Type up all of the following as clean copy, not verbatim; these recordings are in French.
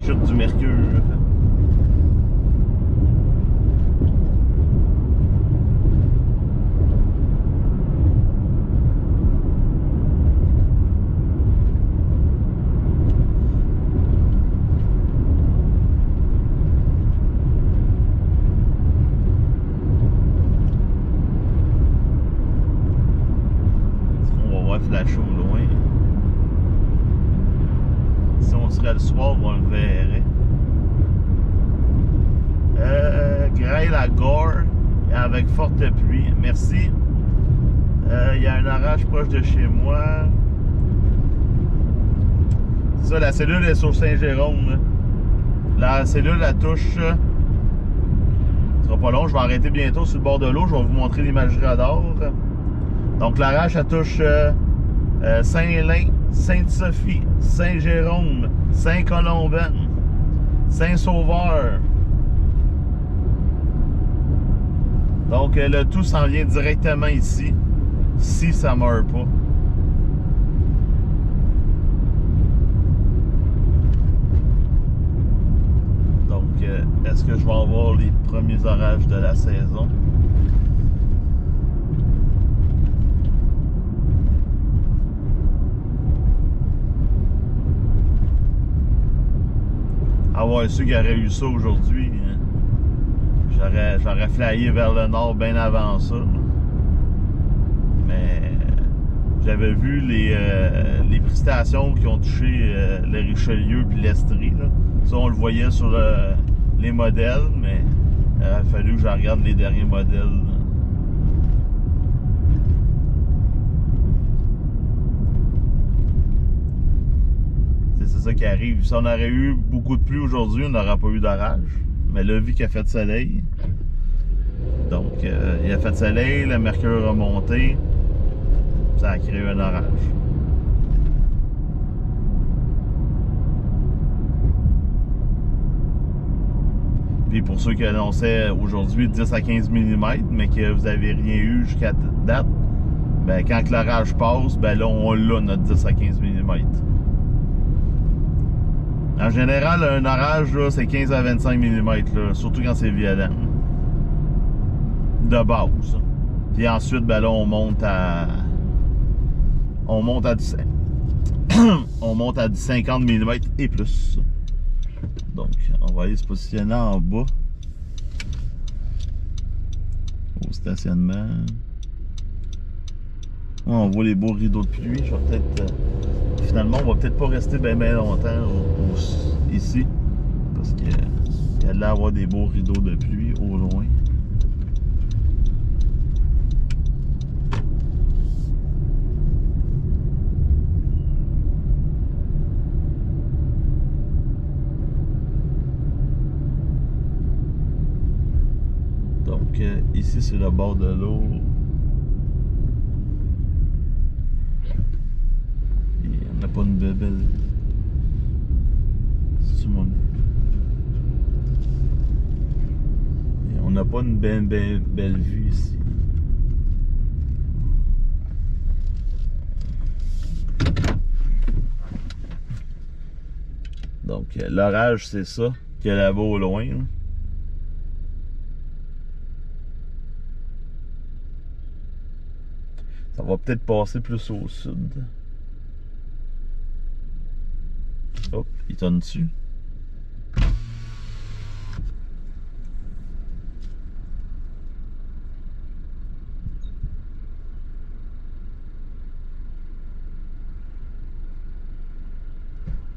chute du mercure. Flash au loin. Si on serait le soir, on le verrait. Grail-la-Gore avec forte pluie. Merci. Il y a un orage proche de chez moi. C'est ça, la cellule est sur Saint-Jérôme. La cellule, la touche. Ce sera pas long, je vais arrêter bientôt sur le bord de l'eau. Je vais vous montrer l'image radar. Donc l'orage, elle touche Saint-Lin, Sainte-Sophie, Saint-Jérôme, Saint-Colomban, Saint-Sauveur. Donc le tout s'en vient directement ici, si ça ne meurt pas. Donc est-ce que je vais avoir les premiers orages de la saison? Avoir su qu'il y aurait eu ça aujourd'hui, hein. J'aurais flyé vers le nord bien avant ça. Mais j'avais vu les préstations qui ont touché le Richelieu et l'Estrie. Ça, on le voyait sur les modèles, mais il aurait fallu que je regarde les derniers modèles. C'est ça qui arrive. Si on aurait eu beaucoup de pluie aujourd'hui, on n'aurait pas eu d'orage. Mais là, vu qu'il a fait soleil, donc il a fait soleil, le mercure a monté, ça a créé un orage. Puis pour ceux qui annonçaient aujourd'hui 10 à 15 mm, mais que vous n'avez rien eu jusqu'à date, ben quand l'orage passe, ben là on l'a notre 10 à 15 mm. En général, un orage, c'est 15 à 25 mm, là, surtout quand c'est violent. De base. Puis ensuite, ben là, on monte à du on monte à du 50 mm et plus. Donc, on va aller se positionner en bas. Au stationnement. On voit les beaux rideaux de pluie. Je vais peut-être... finalement, on va peut-être pas rester bien longtemps ici. Parce qu'il y a de l'air d'avoir des beaux rideaux de pluie au loin. Donc, ici, c'est le bord de l'eau. On n'a pas une belle... C'est mon... On n'a pas une belle vue ici. Donc l'orage, c'est ça qu'il y a là-bas au loin. Là. Ça va peut-être passer plus au sud. Hop, il tonne dessus.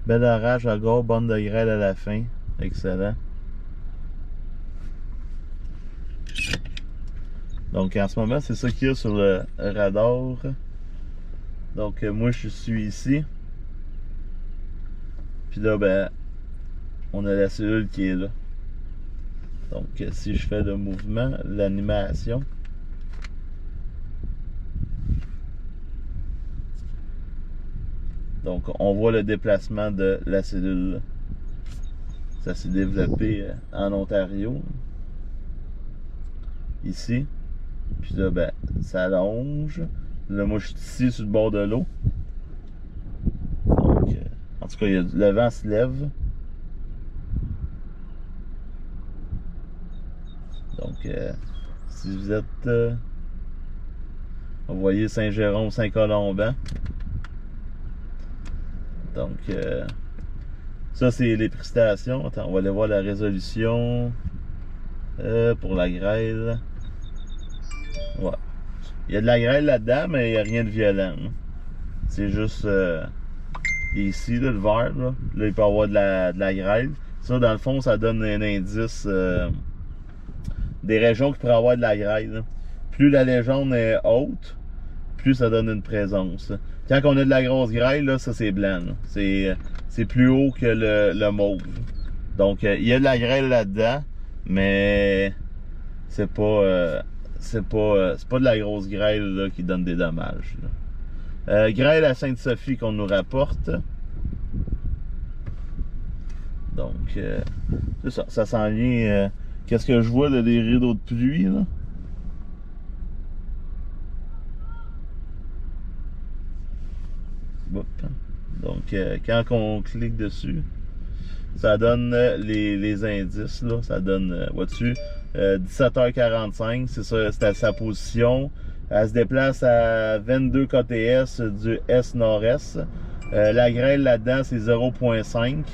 Bel orage à gauche, bande de grêle à la fin. Excellent. Donc en ce moment, c'est ça qu'il y a sur le radar. Donc moi, je suis ici. Puis là, ben, on a la cellule qui est là. Donc si je fais le mouvement, l'animation. Donc on voit le déplacement de la cellule. Ça s'est développé en Ontario. Ici. Puis là, ben, ça allonge. Là, moi, je suis ici sur le bord de l'eau. Donc, en tout cas, le vent se lève. Donc, si vous êtes... vous voyez Saint-Jérôme, Saint-Colomban. Donc, ça, c'est les prestations. Attends, on va aller voir la résolution pour la grêle. Ouais. Il y a de la grêle là-dedans, mais il n'y a rien de violent. C'est juste ici, là, le vert. Là, il peut y avoir de la grêle. Ça, dans le fond, ça donne un indice des régions qui pourraient avoir de la grêle. Là. Plus la légende est haute, plus ça donne une présence. Quand on a de la grosse grêle, là, ça c'est blanc. C'est plus haut que le mauve. Donc, il y a de la grêle là-dedans, mais c'est pas de la grosse grêle là, qui donne des dommages. Grêle à Sainte-Sophie qu'on nous rapporte. Donc, c'est ça. Ça s'en vient. Qu'est-ce que je vois, là, des rideaux de pluie, là? Donc, quand on clique dessus, ça donne les indices, là. Ça donne, vois-tu, 17h45, c'est ça, c'est à sa position. Elle se déplace à 22 kts du Est-Nord-Est. La grêle là-dedans, c'est 0.5.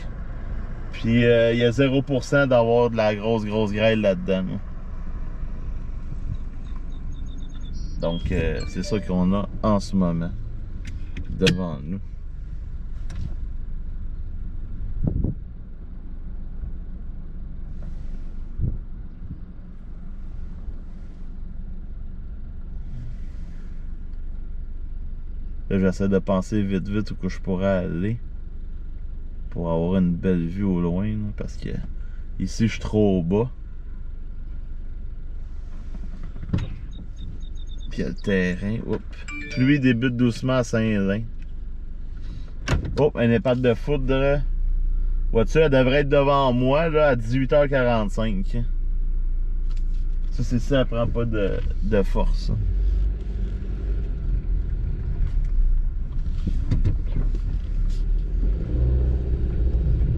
Puis, il y a 0% d'avoir de la grosse grêle là-dedans. Donc, c'est ça qu'on a en ce moment devant nous. Là, j'essaie de penser vite où je pourrais aller pour avoir une belle vue au loin, là, parce que ici, je suis trop au bas. Puis il y a le terrain. Oups. Pluie débute doucement à Saint-Lin. Oups, un impact de foudre. Vois-tu, elle devrait être devant moi là, à 18h45. Ça, c'est ça, elle prend pas de force.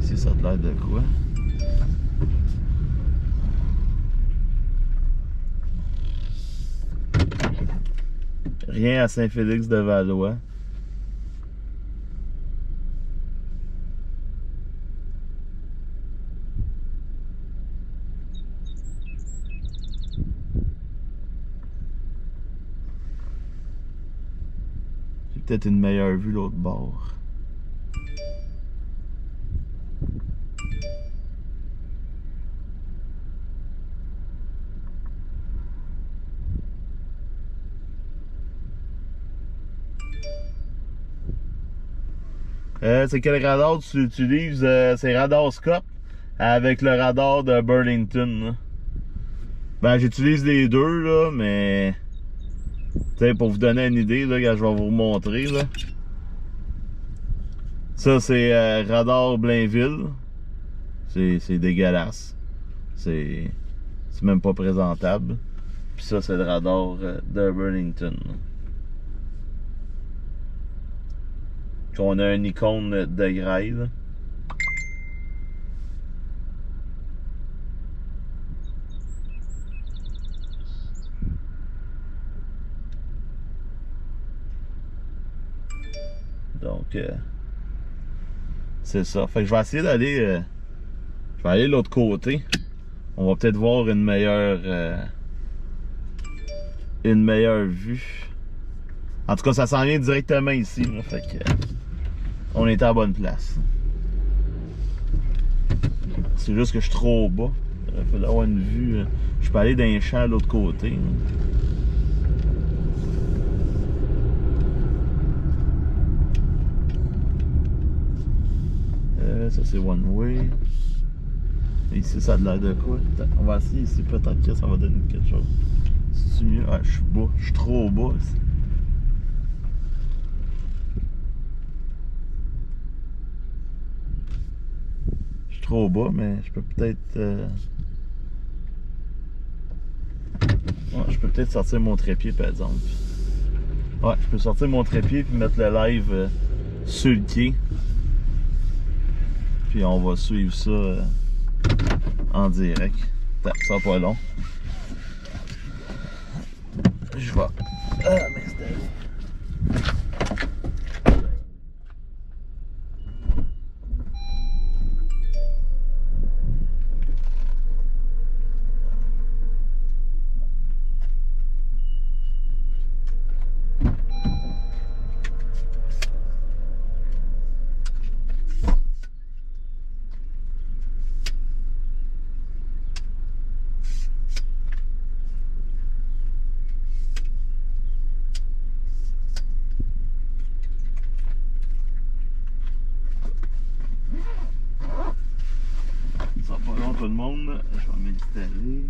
Ici, ça a l'air de quoi? Rien à Saint-Félix-de-Valois. J'ai peut-être une meilleure vue l'autre bord. C'est quel radar tu utilises? C'est Radarscope avec le radar de Burlington. Là. Ben, j'utilise les deux, là, mais pour vous donner une idée, là, je vais vous montrer. Là. Ça, c'est radar Blainville. C'est dégueulasse. C'est même pas présentable. Puis ça, c'est le radar de Burlington. Là. On a une icône de grêle. Donc, c'est ça. Fait que je vais essayer d'aller... je vais aller de l'autre côté. On va peut-être voir une meilleure vue. En tout cas, ça s'en vient directement ici. Là, fait que... on est à la bonne place. C'est juste que je suis trop bas. Il faut avoir une vue. Je peux aller dans les champs de l'autre côté. Ça c'est one way. Ici ça a l'air de quoi? On va essayer ici, peut-être que ça va donner quelque chose. C'est mieux? Ah, je suis bas. Je suis trop bas ici. Trop bas, mais je peux peut-être ouais, je peux peut-être sortir mon trépied par exemple. Ouais, je peux sortir mon trépied puis mettre le live sur le quai. Puis on va suivre ça en direct. Ça sera pas long. Je vais m'installer. Ça va pas long tout le monde, je vais m'installer.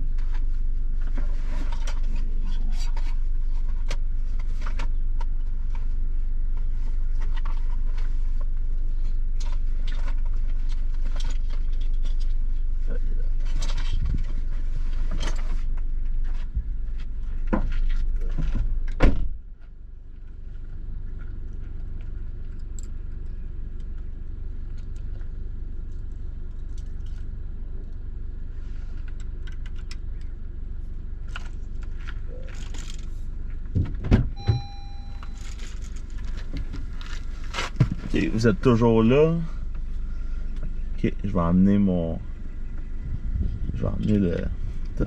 Ok, vous êtes toujours là. Ok, je vais emmener mon... Je vais emmener le...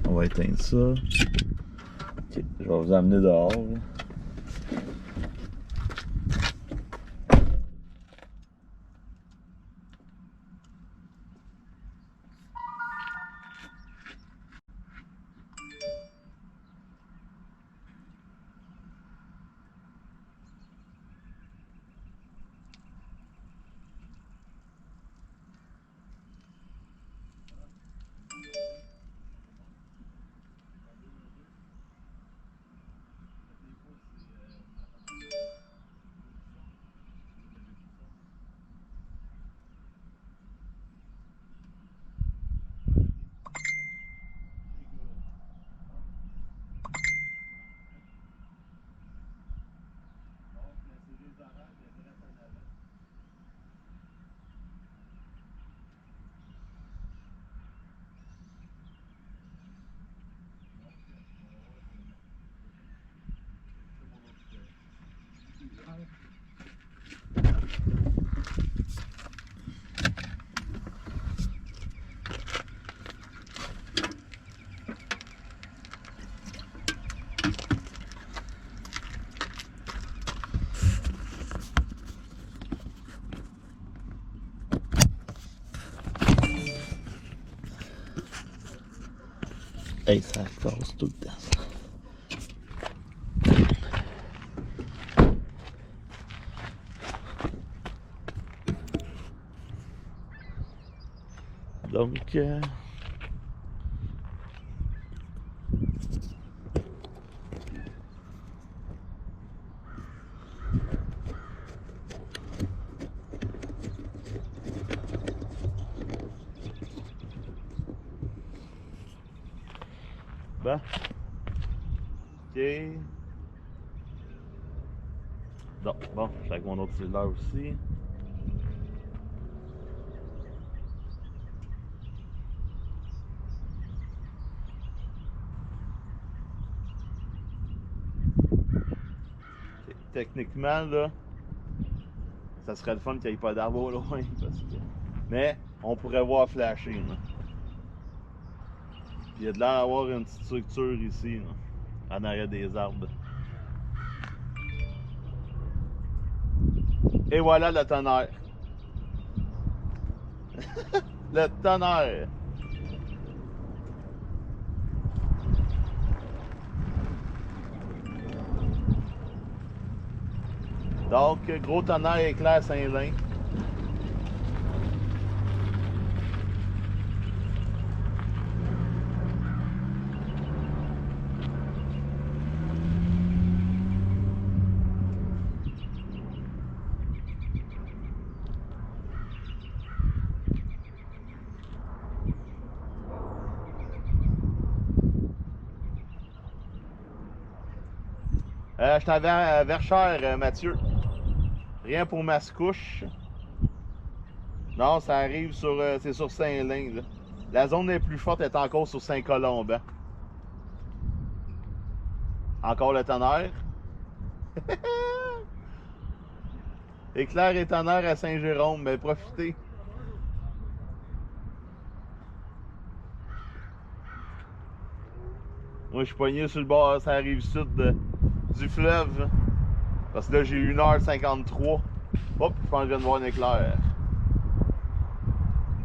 On va éteindre ça. Ok, je vais vous amener dehors. Hey, ça casse tout le temps, ça. Donc, ben, ok. Non, bon, je suis avec mon autre cellulaire aussi. Techniquement, là, ça serait le fun qu'il n'y ait pas d'arbre au loin, parce que... Mais, on pourrait voir flasher, là. Il y a de l'air d'avoir une petite structure ici, là, en arrière des arbres. Et voilà le tonnerre. Le tonnerre. Donc, gros tonnerre éclair Saint-Lin. Je t'en vais à Verchères, Mathieu. Rien pour Mascouche. Non, ça arrive sur, c'est sur Saint-Lin, là. La zone la plus forte est encore sur Saint-Colomban. Encore le tonnerre. Éclair et tonnerre à Saint-Jérôme, mais profitez. Moi, je suis pogné sur le bord, ça arrive sud du fleuve. Parce que là, j'ai 1h53. Hop, je pense que je viens de voir un éclair.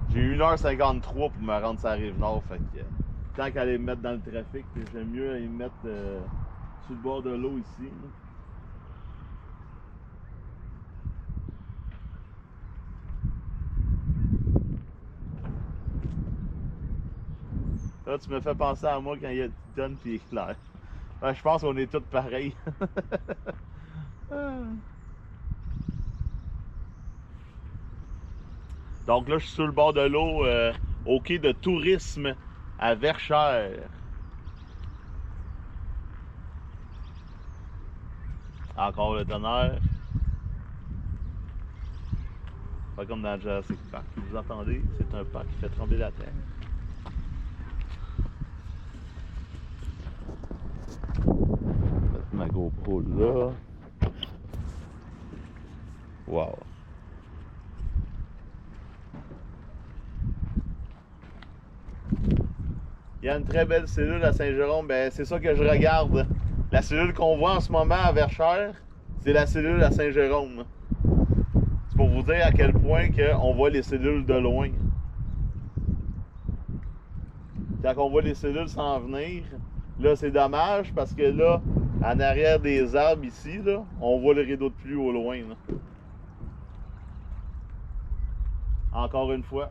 J'ai 1h53 pour me rendre sur la rive nord. Fait que tant qu'à aller me mettre dans le trafic, j'aime mieux aller me mettre sur le bord de l'eau ici. Là, tu me fais penser à moi quand il y a tonne et éclair. Je pense qu'on est tous pareils. Donc là, je suis sur le bord de l'eau au quai de tourisme à Verchères. Encore le tonnerre. Pas comme dans Jurassic Park. Vous entendez? C'est un pas qui fait trembler la terre. Mettre ma GoPro là. Wow. Il y a une très belle cellule à Saint-Jérôme. Ben, c'est ça que je regarde. La cellule qu'on voit en ce moment à Verchères, c'est la cellule à Saint-Jérôme. C'est pour vous dire à quel point on voit les cellules de loin. Quand on voit les cellules s'en venir, là, c'est dommage parce que là, en arrière des arbres ici, là, on voit le rideau de pluie au loin. Là. Encore une fois.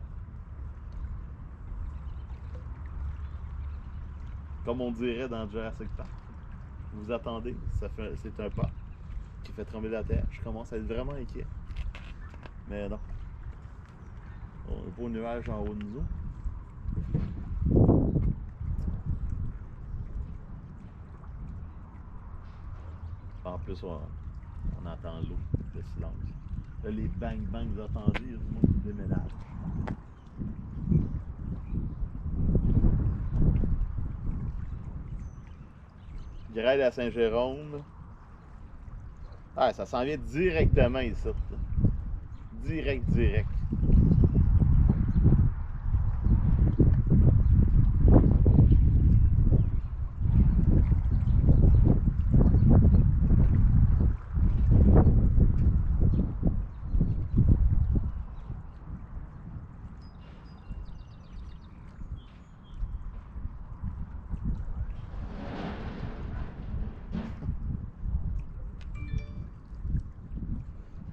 Comme on dirait dans Jurassic Park. Vous attendez, c'est un pas qui fait trembler la terre. Je commence à être vraiment inquiet. Mais non. On a beau nuage en haut de nous. En plus, on entend l'eau, le silence. Là, les bang-bang, vous entendez, il y a tout le monde qui déménage. Grêle à Saint-Jérôme. Ah, ça s'en vient directement ici. Direct.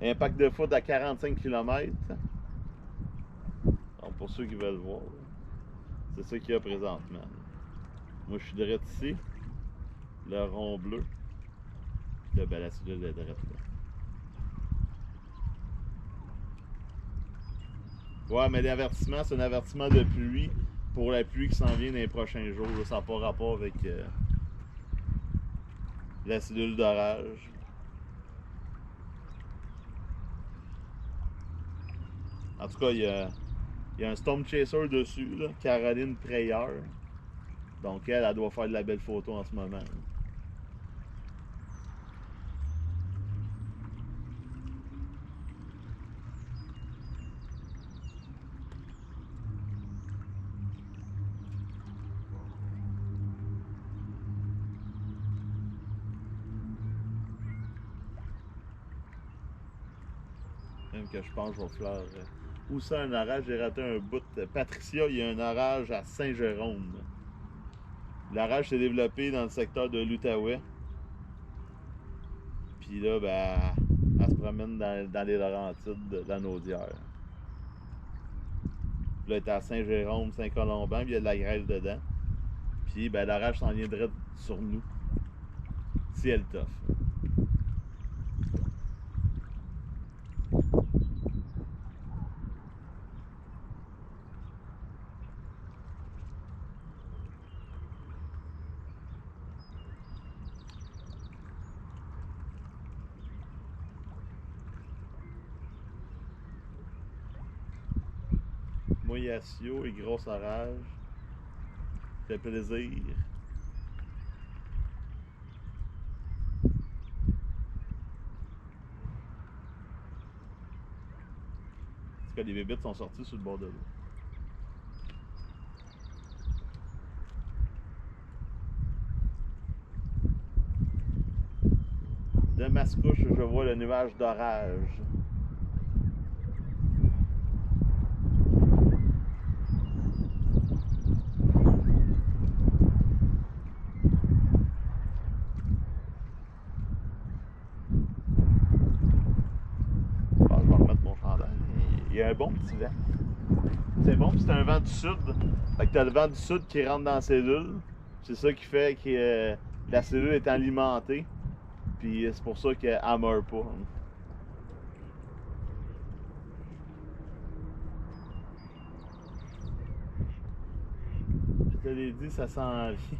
Impact de foot à 45 km. Donc pour ceux qui veulent voir, c'est ça qu'il y a présentement. Moi je suis direct ici, le rond bleu. Puis là, ben, la cellule est direct là. Ouais, mais l'avertissement, c'est un avertissement de pluie pour la pluie qui s'en vient dans les prochains jours. Là, ça n'a pas rapport avec la cellule d'orage. En tout cas, il y a un Storm Chaser dessus, là, Caroline Preyer. Donc elle doit faire de la belle photo en ce moment. Même que je pense que je vais faire. Où ça, un orage? J'ai raté un bout. Patricia, il y a un orage à Saint-Jérôme. L'orage s'est développé dans le secteur de l'Outaouais. Puis là, ben, elle se promène dans les Laurentides, dans Naudière. Puis là, elle est à Saint-Jérôme, Saint-Colomban, puis il y a de la grêle dedans. Puis, ben, l'orage s'en viendrait sur nous. Si elle t'offre. Mouillassio et gros orage. Fait plaisir. que les bébites sont sorties sur le bord de l'eau. De Mascouche, je vois le nuage d'orage. Bon, je vais remettre mon chandail. Il y a un bon petit vent. C'est bon, c'est un vent du sud. Fait que t'as le vent du sud qui rentre dans la cellule. C'est ça qui fait que la cellule est alimentée. Puis c'est pour ça qu'elle ne meurt pas. Je te l'ai dit, ça s'en vient.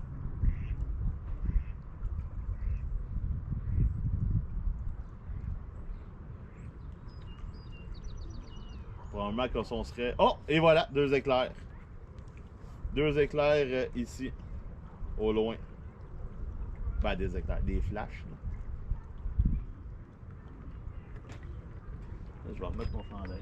Probablement qu'on serait... Oh! Et voilà, 2 éclairs. 2 éclairs ici, au loin. Ben, des éclairs, des flashs. Là. Je vais remettre mon chandail.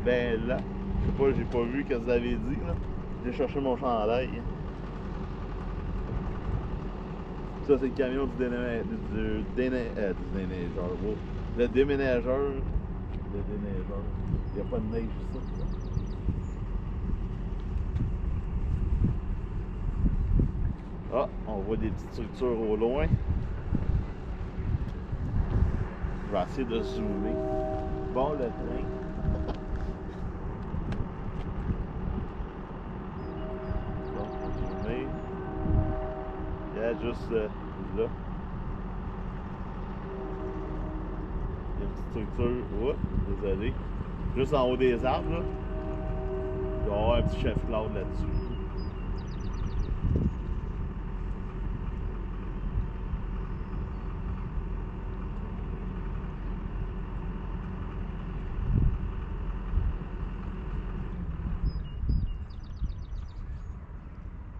Ben là, je sais pas, j'ai pas vu ce que vous avez dit là. J'ai cherché mon chandail. Ça c'est le camion du déneigeur. Le déneigeur. Le déménageur. Le déneigeur. Il n'y a pas de neige ici. Ah, on voit des petites structures au loin. Je vais essayer de zoomer. Bon, le train. Il y a juste là. Il y a une petite structure. Oups, désolé. Juste en haut des arbres, là. Il va y avoir un petit chef Claude là-dessus.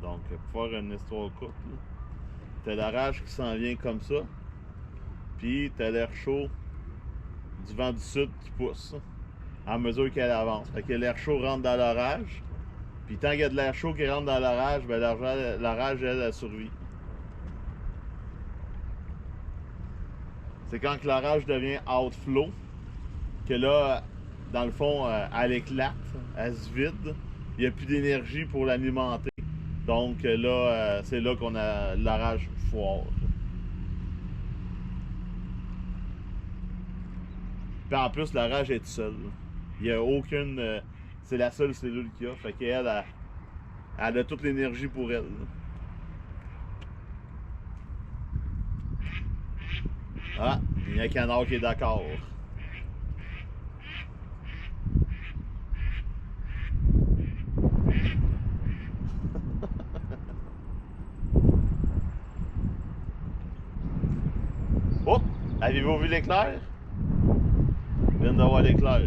Donc, pour faire une histoire courte, t'as l'orage qui s'en vient comme ça, puis t'as l'air chaud du vent du sud qui pousse à mesure qu'elle avance. Fait que l'air chaud rentre dans l'orage, puis tant qu'il y a de l'air chaud qui rentre dans l'orage, ben l'orage, elle survit. C'est quand l'orage devient outflow que là, dans le fond, elle éclate, elle se vide, il n'y a plus d'énergie pour l'alimenter. Donc là, c'est là qu'on a l'orage fort. Puis en plus, l'orage est seule. Il n'y a aucune... c'est la seule cellule qu'il y a. Fait qu'elle, elle a toute l'énergie pour elle. Ah, il y a un canard qui est d'accord. Oh! Avez-vous vu l'éclair? Je viens d'avoir l'éclair.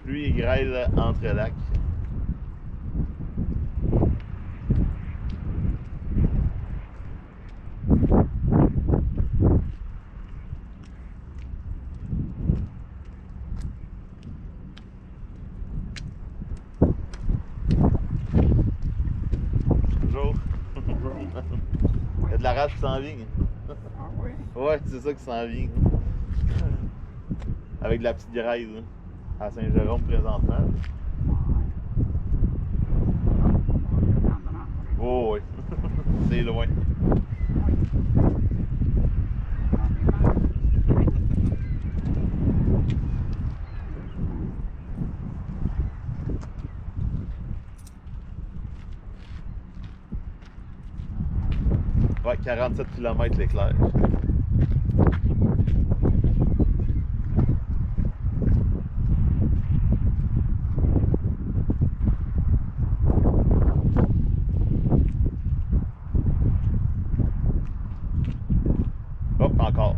Pluie et grêle entre lacs. Il y a de l'orage qui s'en vient. Ah oui? Ouais, c'est ça qui s'en vient. Avec de la petite grêle à Saint-Jérôme présentement. Oh oui, c'est loin. Ouais, 47 km l'éclair. Hop, encore.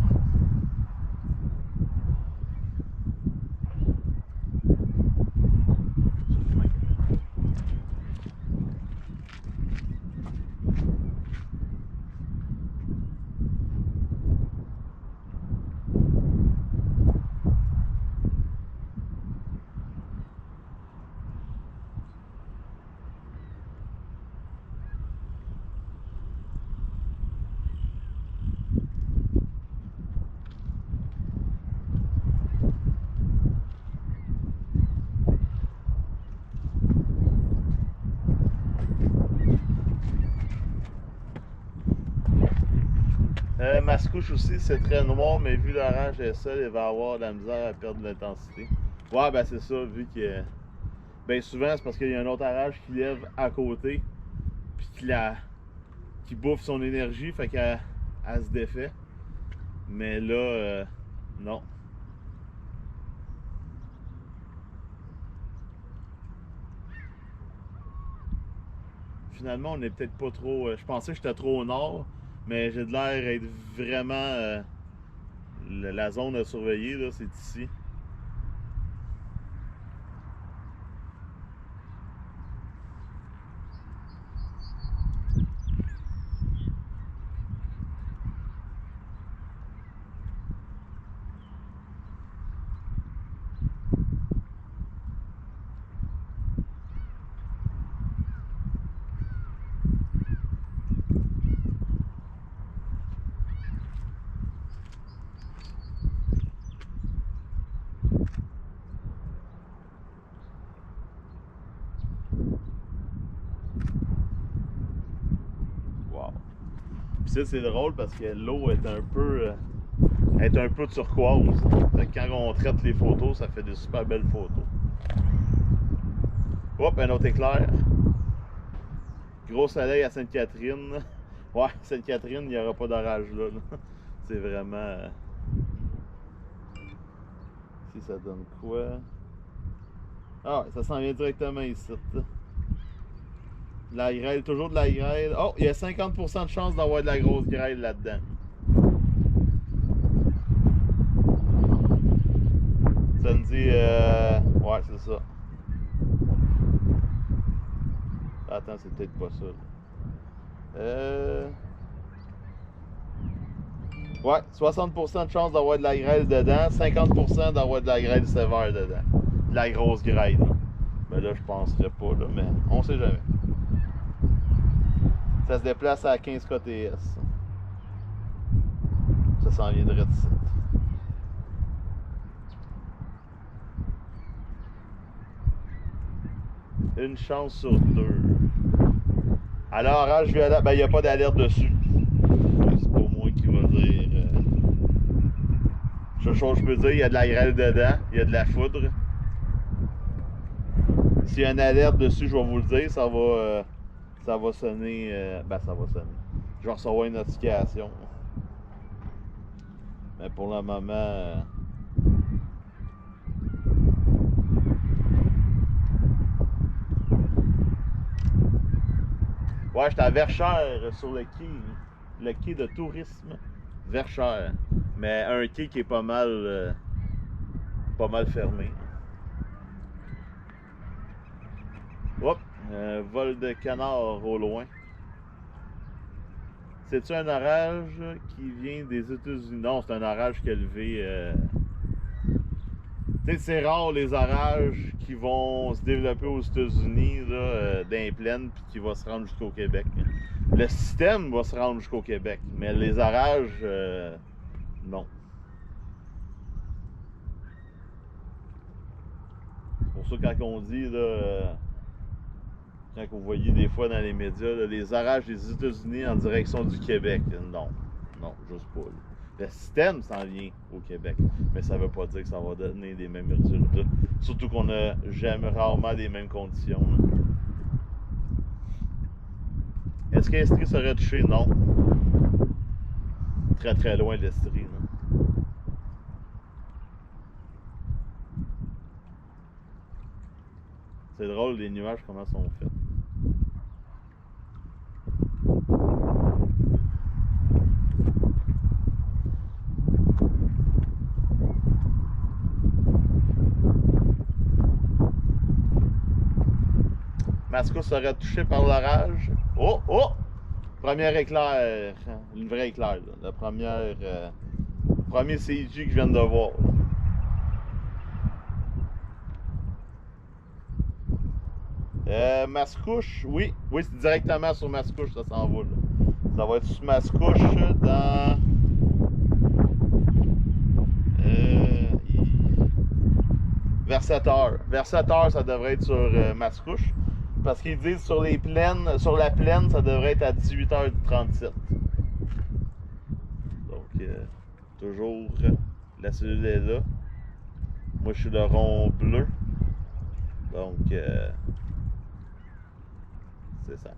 Mascouche aussi, c'est très noir, mais vu l'orange est seul, il va avoir de la misère à perdre de l'intensité. Ouais, ben c'est ça, vu que. Ben souvent, c'est parce qu'il y a un autre orage qui lève à côté, puis qui bouffe son énergie, fait qu'elle se défait. Mais là, non. Finalement, on est peut-être pas trop. Je pensais que j'étais trop au nord, mais j'ai de l'air d'être vraiment. La zone à surveiller, là, c'est ici. Wow. Puis ça, c'est drôle parce que l'eau est un peu turquoise. Fait que quand on traite les photos, ça fait des super belles photos. Hop, un autre éclair. Gros soleil à Sainte-Catherine. Ouais, Sainte-Catherine, il n'y aura pas d'orage là. C'est vraiment. Si ça donne quoi? Ah, ça s'en vient directement ici. De la grêle, toujours de la grêle. Oh, il y a 50% de chance d'avoir de la grosse grêle là-dedans. Ça me dit. Ouais, c'est ça. Attends, c'est peut-être pas ça. Ouais, 60% de chance d'avoir de la grêle dedans, 50% d'avoir de la grêle sévère dedans. De la grosse grêle. Mais là, je penserais pas, là, mais on sait jamais. Ça se déplace à 15 KTS. Ça s'en viendrait d'ici. Une chance sur deux. Alors, orage violet, ben il n'y a pas d'alerte dessus. C'est pas moi qui va dire. Seule chose que je peux dire, il y a de la grêle dedans, il y a de la foudre. S'il y a une alerte dessus, je vais vous le dire, ça va sonner. Ben, ça va sonner. Je vais recevoir une notification. Mais pour le moment. Ouais, j'étais à Verchères sur le quai de tourisme Verchères. Mais un quai qui est pas mal fermé. Hop, un vol de canard au loin. C'est-tu un orage qui vient des États-Unis? Non, c'est un orage qui a levé. Tu sais, c'est rare les orages qui vont se développer aux États-Unis dans les plaines puis qui vont se rendre jusqu'au Québec. Le système va se rendre jusqu'au Québec, mais les orages, non. C'est pour ça quand on dit, là, quand vous voyez des fois dans les médias, là, les orages des États-Unis en direction du Québec, non, non, juste pas. Là. Le système s'en vient au Québec, mais ça ne veut pas dire que ça va donner les mêmes résultats. Surtout qu'on n'a jamais rarement les mêmes conditions. Est-ce qu'Estrie serait touché? Non. très très loin de l'Estrie. C'est drôle les nuages comment sont faits. Mascouche serait touché par l'orage. Oh, oh! Premier éclair. Une vraie éclair. Là. La première. Premier CG que je viens de voir. Mascouche, oui. Oui, c'est directement sur Mascouche, ça s'en va. Là. Ça va être sur Mascouche dans. Vers 7 heures. Vers 7 heures, ça devrait être sur Mascouche. Parce qu'ils disent sur les plaines, sur la plaine, ça devrait être à 18h37. Donc, toujours, la cellule est là. Moi, je suis le rond bleu. Donc, c'est ça.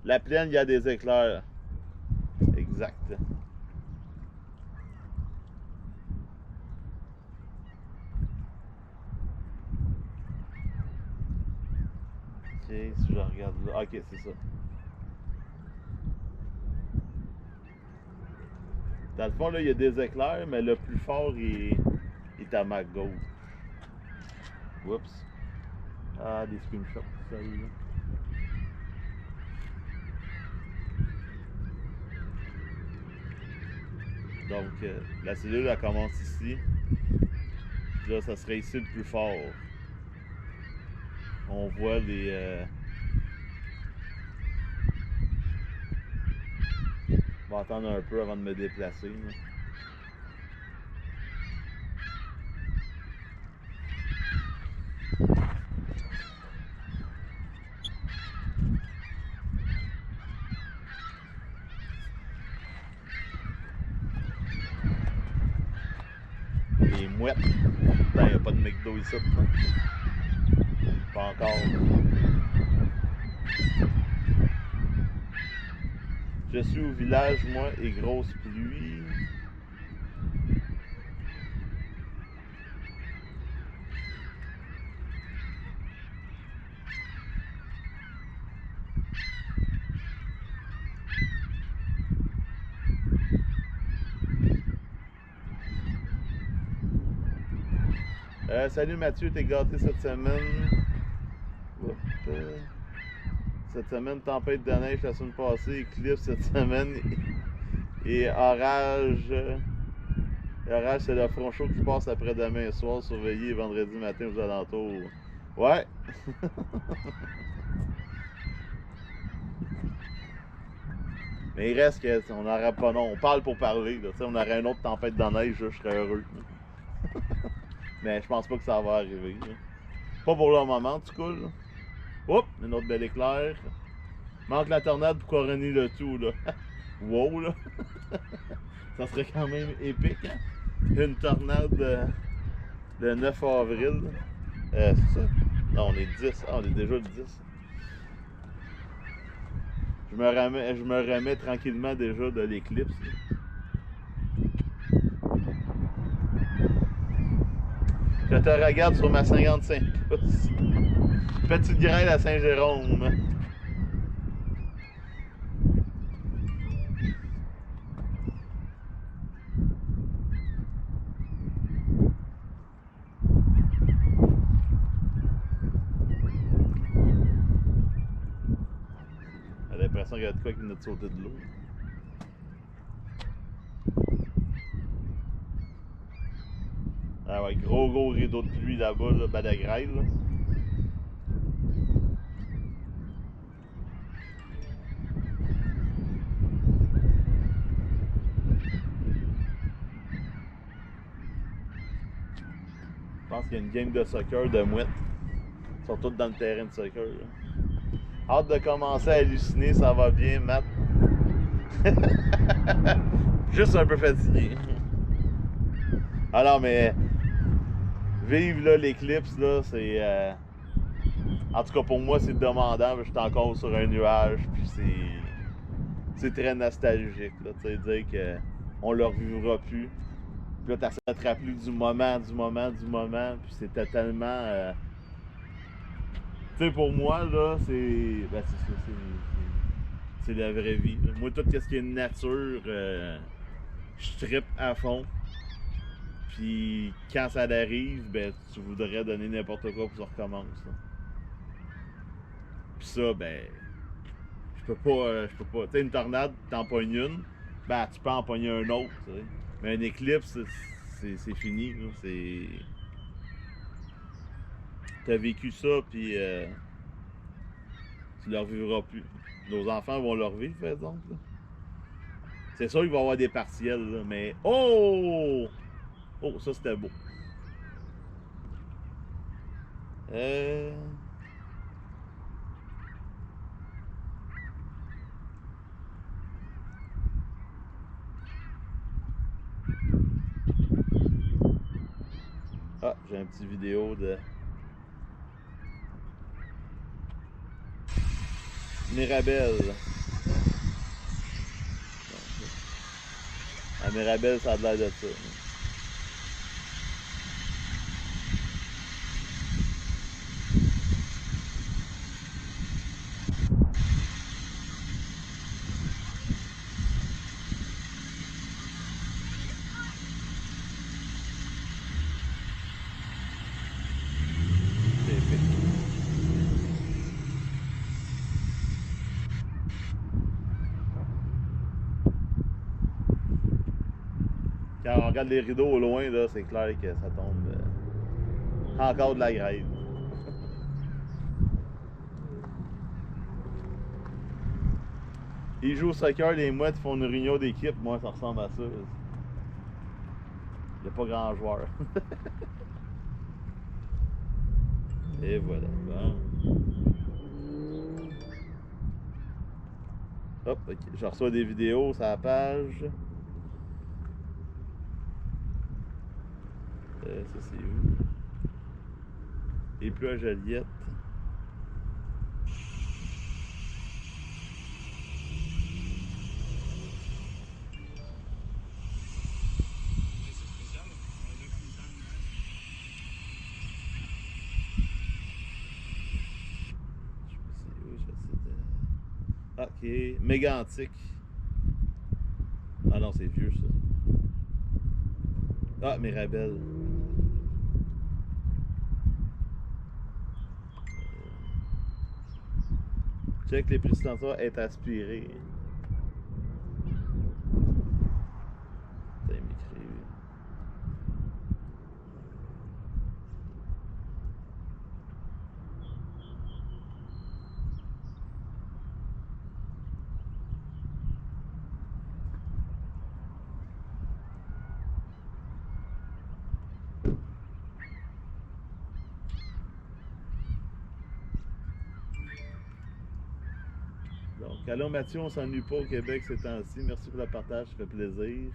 La plaine, il y a des éclairs. Exact. Ok, si je regarde là. Ok, c'est ça. Dans le fond, là, il y a des éclairs, mais le plus fort est à ma gauche. Oups. Ah, des screenshots, celui-là. Donc, la cellule, elle commence ici. Puis là, ça serait ici le plus fort. On voit les... On va attendre un peu avant de me déplacer. Là. Les mouettes. Putain, il n'y a pas de McDo ici. Hein? Pas encore. Je suis au village, moi, et grosse pluie. Salut Mathieu, t'es gâté cette semaine. Cette semaine, tempête de neige la semaine passée, éclipse cette semaine et orage. Orage, c'est le front chaud qui passe après demain soir, surveillé vendredi matin aux alentours. Ouais. Mais il reste qu'on n'aurait pas non. On parle pour parler. Là. On aurait une autre tempête de neige, là, je serais heureux. Mais je pense pas que ça va arriver. Là. Pas pour le moment, en tout cas. Là. Oups, une autre belle éclair. Manque la tornade pour couronner le tout, là. Wow, là. Ça serait quand même épique, hein? Une tornade le 9 avril. C'est ça? Non, on est 10. Ah, on est déjà le 10. Je me remets tranquillement déjà de l'éclipse. Je te regarde sur ma 55 pouces. Petite grêle à Saint-Jérôme. J'ai l'impression qu'il y a de quoi qui venait de sauter de l'eau. Ah ouais, gros rideau de pluie là-bas, là, ben de grêle. Là. Je pense qu'il y a une game de soccer de mouettes. Ils sont tous dans le terrain de soccer. Là. Hâte de commencer à halluciner, ça va bien, Matt. Juste un peu fatigué. Alors, mais vivre là l'éclipse, là, c'est... en tout cas, pour moi, c'est demandant. Je suis encore sur un nuage, puis c'est très nostalgique, là, tu sais, dire qu'on le revivra plus. Puis là, ça te rappelle du moment, puis c'était tellement... tu sais, pour moi, là, c'est... Ben, c'est ça, c'est la vraie vie. Là. Moi, tout ce qui est nature, je trippe à fond. Puis quand ça arrive, ben, tu voudrais donner n'importe quoi pour que ça recommence, là. Puis ça, ben... je peux pas. Tu sais, une tornade, t'en pognes une, ben, tu peux en pogner un autre, tu sais. Mais un éclipse, c'est fini, là. C'est... T'as vécu ça, puis tu le revivras plus. Nos enfants vont le revivre, par exemple, là. C'est sûr qu'il va y avoir des partiels, là, mais... Oh! Oh, ça, c'était beau. Euh... Ah, j'ai un petit vidéo de... Mirabelle. À Mirabelle, ça a l'air de ça. C'est épique. Quand on regarde les rideaux au loin, là, c'est clair que ça tombe encore de la grève. Ils jouent au soccer, les mouettes font une réunion d'équipe. Moi, ça ressemble à ça. Il n'y a pas grand joueur. Et voilà. Bon. Hop, ok. Je reçois des vidéos sur la page. Ça, c'est où? Et plus à Joliette. Ok, mégantique. Ah non, c'est vieux ça. Ah, Mirabelle. Check les présidents est aspiré. Putain, m'écrit. Donc, allons Mathieu, on s'ennuie pas au Québec ces temps-ci. Merci pour le partage, ça fait plaisir.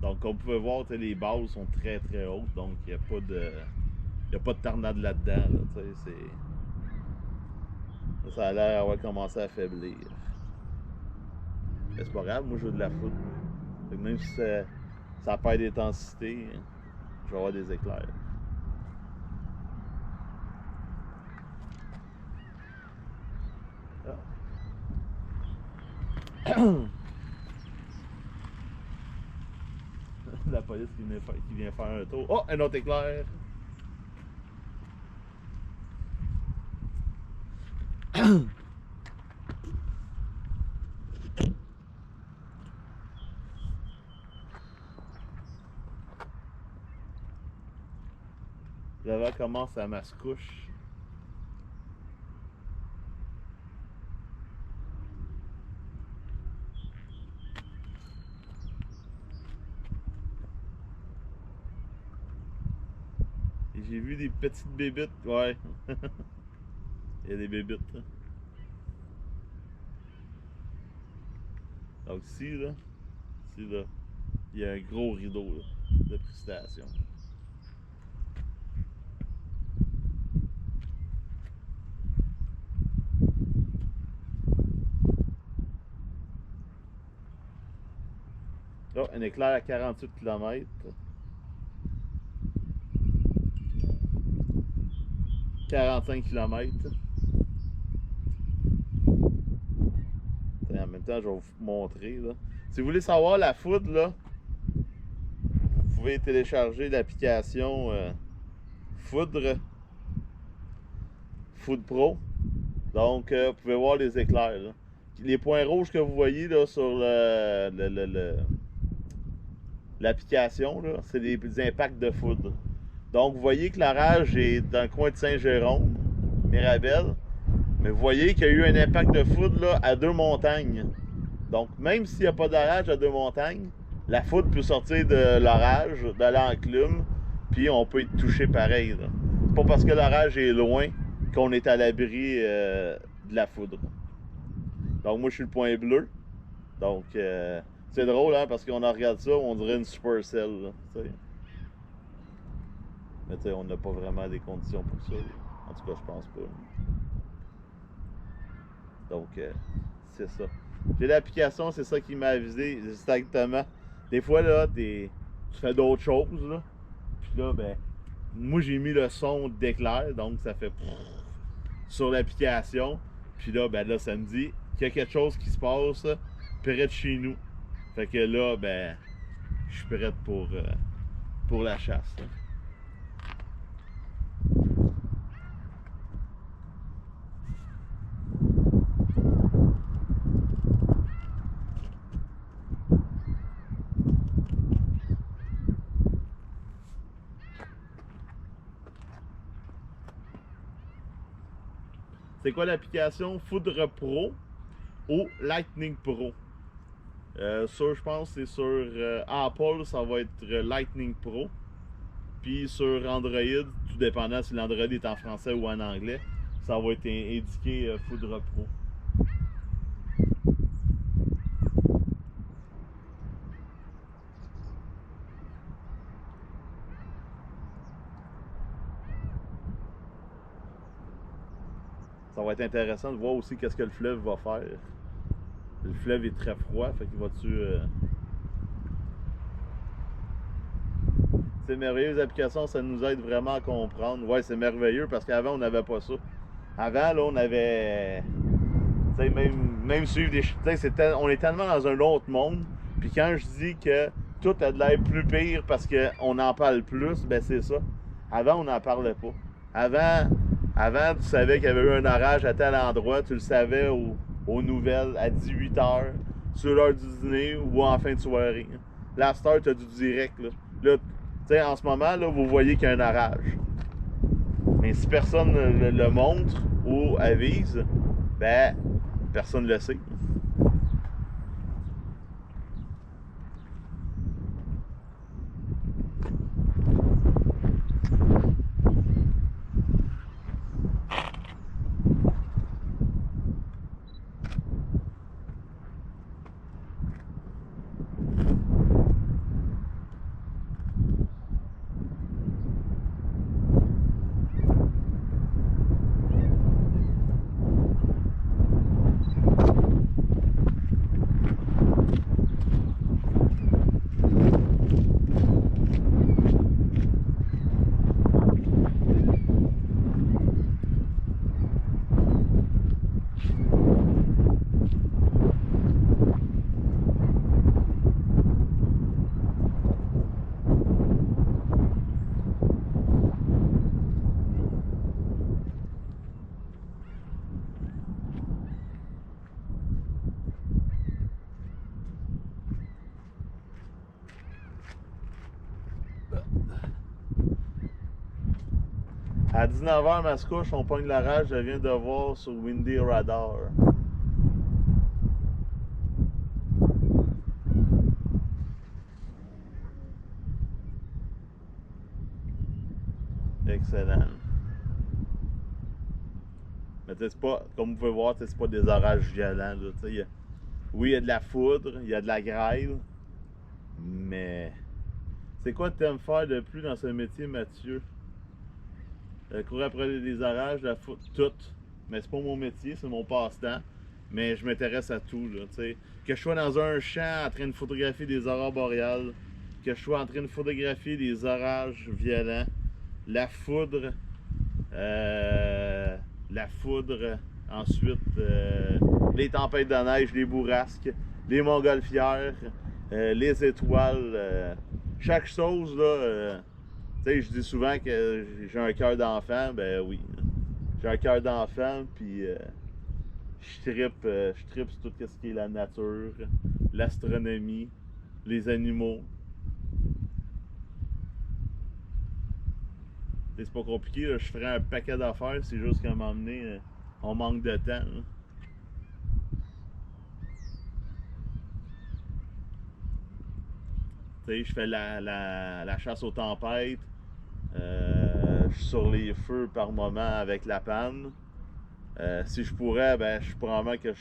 Donc, comme vous pouvez voir, les bases sont très très hautes, donc il n'y a pas de. Il n'y a pas de tornade là-dedans. Là, ça a l'air d'avoir commencé à faiblir. Mais c'est pas grave, moi je joue de la foot. Même si ça perd d'intensité, je vais avoir des éclairs. Ah. La police qui vient faire un tour. Oh, un autre éclair! Le vent commence à Mascouche. Et j'ai vu des petites bébites. Ouais. Il y a des bébites. Hein. Donc ici, là, il y a un gros rideau là, de précipitation. un éclair à 48 km. « 45 km. En même temps, je vais vous montrer. Là. Si vous voulez savoir la foudre, là, vous pouvez télécharger l'application Foudre Pro. Donc, vous pouvez voir les éclairs. Là. Les points rouges que vous voyez là, sur l'application, c'est des impacts de foudre. Donc, vous voyez que l'orage est dans le coin de Saint-Jérôme, Mirabel. Mais vous voyez qu'il y a eu un impact de foudre là, à Deux-Montagnes. Donc, même s'il n'y a pas d'orage à Deux-Montagnes, la foudre peut sortir de l'orage, de l'enclume, puis on peut être touché pareil. C'est pas parce que l'orage est loin qu'on est à l'abri de la foudre. Donc, moi, je suis le point bleu. Donc, c'est drôle, hein, parce qu'on regarde ça, on dirait une Supercell. Là, mais tu sais, on n'a pas vraiment des conditions pour ça. Là. En tout cas, je pense pas. Donc, c'est ça. J'ai l'application, c'est ça qui m'a avisé exactement. Des fois, là, tu fais d'autres choses, là. Puis là, ben, moi, j'ai mis le son d'éclair, donc ça fait sur l'application. Puis là, ben là, ça me dit qu'il y a quelque chose qui se passe près de chez nous. Fait que là, ben, je suis prête pour la chasse. Là. C'est quoi l'application? Foudre Pro ou Lightning Pro. Je pense que c'est sur Apple, ça va être Lightning Pro. Puis sur Android, tout dépendant si l'Android est en français ou en anglais, ça va être indiqué Foudre Pro. Ça va être intéressant de voir aussi qu'est-ce que le fleuve va faire. Le fleuve est très froid, fait qu'il va-tu... C'est merveilleux, les applications, ça nous aide vraiment à comprendre. Ouais, c'est merveilleux parce qu'avant, on n'avait pas ça. Avant, là, on avait... même suivre des... on est tellement dans un autre monde. Puis quand je dis que tout a de l'air plus pire parce qu'on en parle plus, ben c'est ça. Avant, on n'en parlait pas. Avant, tu savais qu'il y avait eu un orage à tel endroit, tu le savais aux nouvelles à 18h, sur l'heure du dîner ou en fin de soirée. La star, tu as du direct. Là en ce moment, là, vous voyez qu'il y a un orage. Mais si personne ne le montre ou avise, ben, personne ne le sait. À 19h, Mascouche, on pogne la rage, je viens de voir sur Windy Radar. Excellent. Mais c'est pas, comme vous pouvez voir, c'est pas des orages violents. Là, oui, il y a de la foudre, il y a de la grêle, mais c'est quoi que tu aimes faire de plus dans ce métier, Mathieu? Courir après des orages, la foudre, tout. Mais c'est pas mon métier, c'est mon passe-temps. Mais je m'intéresse à tout, là, tu sais. Que je sois dans un champ en train de photographier des aurores boréales, que je sois en train de photographier des orages violents, la foudre, euh, ensuite les tempêtes de neige, les bourrasques, les montgolfières, les étoiles, chaque chose, là, tu sais, je dis souvent que j'ai un cœur d'enfant, ben oui, j'ai un cœur d'enfant, puis je trippe sur tout ce qui est la nature, l'astronomie, les animaux. C'est pas compliqué, là, je ferais un paquet d'affaires, c'est juste qu'à un moment donné, on manque de temps. Là. Tu sais, je fais la chasse aux tempêtes, je suis sur les feux par moment avec la panne. Si je pourrais, ben, probablement que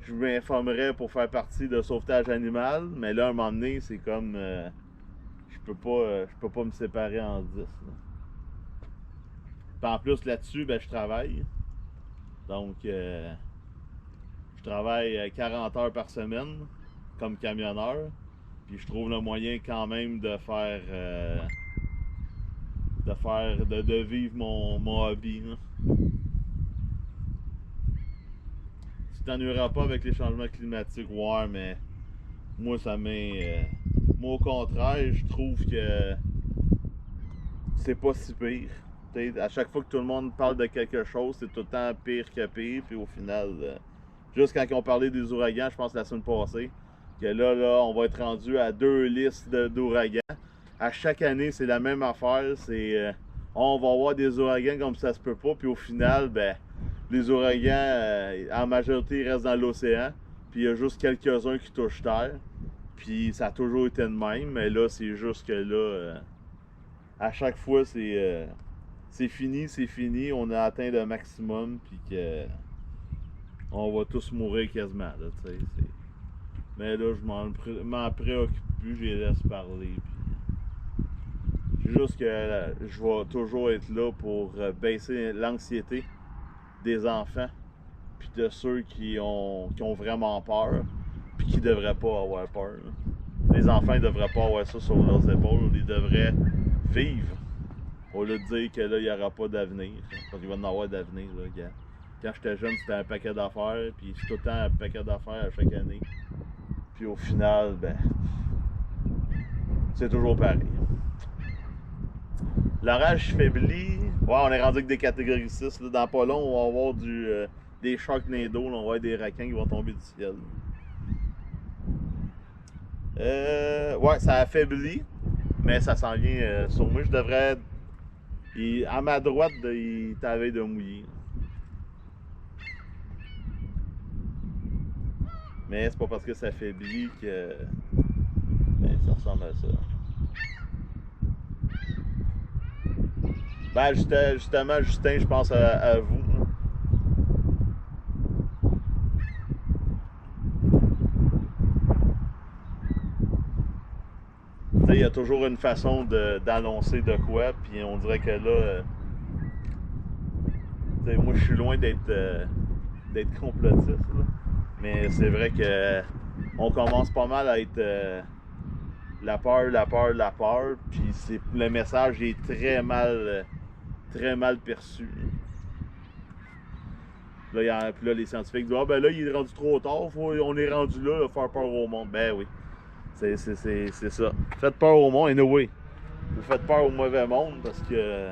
je m'informerais pour faire partie de sauvetage animal, mais là, à un moment donné, c'est comme, je peux pas me séparer en 10. Là. Puis en plus, là-dessus, ben, je travaille. Donc, je travaille 40 heures par semaine comme camionneur. Puis je trouve le moyen quand même de vivre mon hobby. Là. Tu t'ennuieras pas avec les changements climatiques, ouais, mais moi, moi, au contraire, je trouve que c'est pas si pire. T'sais, à chaque fois que tout le monde parle de quelque chose, c'est tout le temps pire que pire. Puis au final, juste quand ils ont parlé des ouragans, je pense la semaine passée, que là, on va être rendu à 2 listes d'ouragans. À chaque année, c'est la même affaire. On va avoir des ouragans comme ça se peut pas. Puis au final, ben, les ouragans, en majorité, ils restent dans l'océan. Puis il y a juste quelques-uns qui touchent terre. Puis ça a toujours été de même. Mais là, c'est juste que là, à chaque fois, c'est fini. On a atteint le maximum. Puis que on va tous mourir quasiment. Là, mais là, je m'en préoccupe plus. Je les laisse parler. Puis juste que je vais toujours être là pour baisser l'anxiété des enfants, puis de ceux qui ont vraiment peur, puis qui devraient pas avoir peur. Là. Les enfants, ils devraient pas avoir ça sur leurs épaules. Ils devraient vivre, au lieu de dire que là, il n'y aura pas d'avenir. Parce qu'il va y en avoir d'avenir. Là, quand j'étais jeune, c'était un paquet d'affaires, puis c'est tout le temps un paquet d'affaires à chaque année. Puis au final, ben, c'est toujours pareil. L'orage faiblit. Ouais, on est rendu avec des catégories 6. Là. Dans pas long, on va avoir des Sharknado. Là, on va avoir des requins qui vont tomber du ciel. Ouais, ça affaiblit. Mais ça s'en vient sur moi. Je devrais. À ma droite, il est à la veille de mouiller. Mais c'est pas parce que ça affaiblit que. Mais ça ressemble à ça. Ben, justement, Justin, je pense à vous. Il y a toujours une façon d'annoncer de quoi, puis on dirait que là, moi je suis loin d'être complotiste, là. Mais c'est vrai que on commence pas mal à être la peur, puis le message est très mal perçu. Là, puis là, les scientifiques disent « Ah ben là, il est rendu trop tard, on est rendu là, faire peur au monde. » Ben oui, c'est ça. Faites peur au monde, anyway. Vous faites peur au mauvais monde parce que...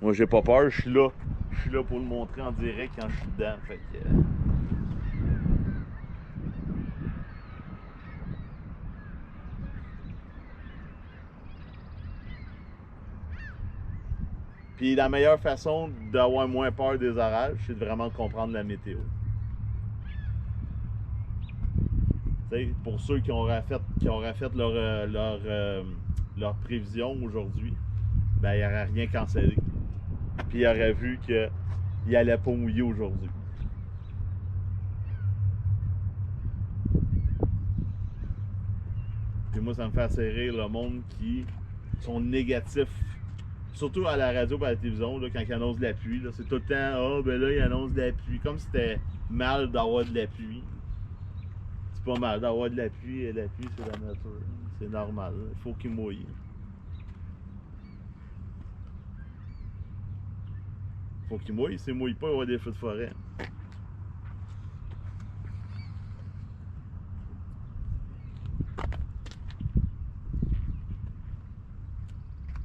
Moi, j'ai pas peur, je suis là. Je suis là pour le montrer en direct quand je suis dedans. Fait que... Puis la meilleure façon d'avoir moins peur des orages, c'est de vraiment comprendre la météo. T'sais, pour ceux qui auraient fait leur prévision aujourd'hui, ben il n'aurait rien cancellé. Puis il aurait vu qu'il n'allait pas mouiller aujourd'hui. Puis moi, ça me fait assez rire le monde qui sont négatifs surtout à la radio et à la télévision, là, quand ils annoncent de la pluie, c'est tout le temps, ah, ben là, ils annoncent de la pluie. Comme si c'était mal d'avoir de la pluie. C'est pas mal d'avoir de la pluie, et la pluie, c'est la nature. C'est normal. Il faut qu'il mouille. Faut qu'il mouille. S'il mouille pas, il va y avoir des feux de forêt.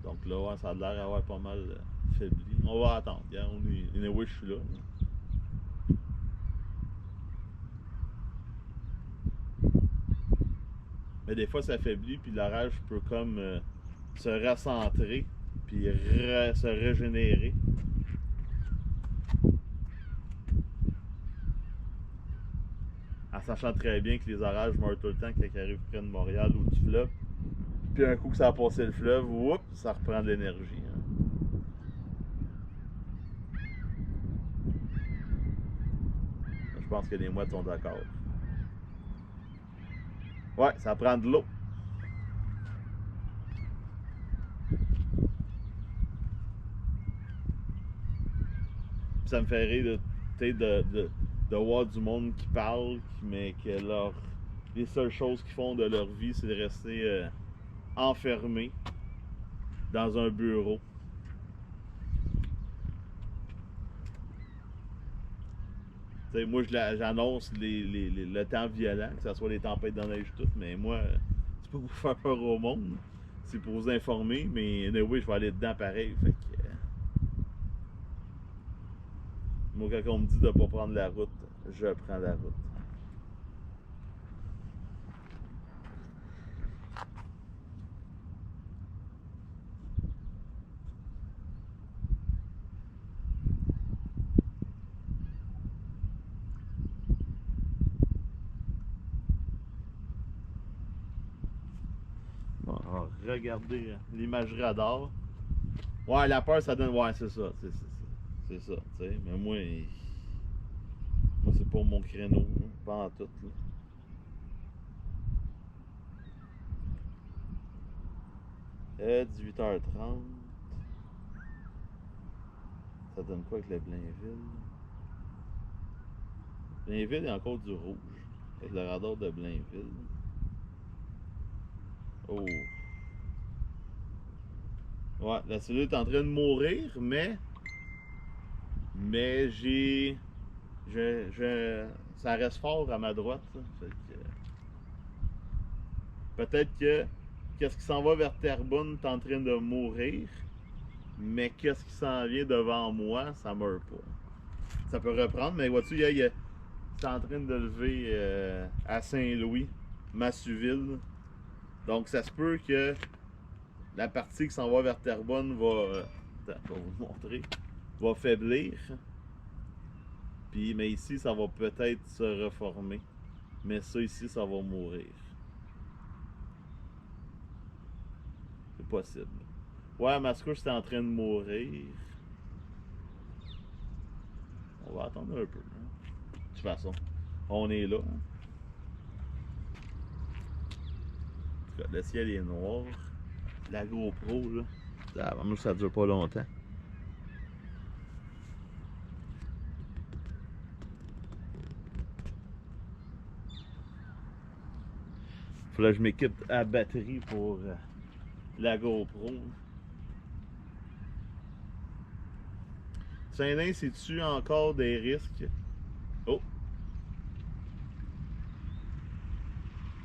Donc là, ouais, ça a l'air d'avoir pas mal faibli. On va attendre. Anyway, je suis là. Mais des fois, ça faiblit, puis l'orage peut comme se recentrer, puis se régénérer. En sachant très bien que les orages meurent tout le temps quand ils arrivent près de Montréal ou du fleuve. Puis un coup que ça a passé le fleuve, oups, ça reprend de l'énergie. Hein. Je pense que les mouettes sont d'accord. Ouais, ça prend de l'eau. Puis ça me fait rire de voir du monde qui parle, mais que les seules choses qu'ils font de leur vie, c'est de rester enfermés dans un bureau. T'sais, moi, j'annonce le temps violent, que ce soit les tempêtes de neige toutes, mais moi, c'est pas pour faire peur au monde, c'est pour vous informer, mais oui, je vais aller dedans pareil. Fait que, moi, quand on me dit de pas prendre la route, je prends la route. Bon, alors, regardez l'image radar. Ouais, la peur, ça donne. Ouais, c'est ça. C'est ça, tu sais. Mais moi, c'est pas mon créneau, là, pas en tout. Là. 18h30. Ça donne quoi avec le Blainville? Blainville, il y a encore du rouge. Avec le radar de Blainville. Oh. Ouais, la cellule est en train de mourir, mais j'ai. Ça reste fort à ma droite. Fait que, peut-être que qu'est-ce qui s'en va vers Terrebonne est en train de mourir, mais qu'est-ce qui s'en vient devant moi, ça meurt pas. Ça peut reprendre, mais vois-tu, c'est en train de lever à Saint-Louis, Massuville. Donc ça se peut que la partie qui s'en va vers Terrebonne va, je vais vous montrer, va faiblir. Puis, mais ici, ça va peut-être se reformer. Mais ça ici, ça va mourir. C'est possible. Ouais, Mascouche, c'est en train de mourir. On va attendre un peu. Hein. De toute façon, on est là. Hein. En tout cas, le ciel est noir. La GoPro, là, ça dure pas longtemps. Faut que je m'équipe à batterie pour la GoPro. Saint-Nain, c'est-tu encore des risques? Oh!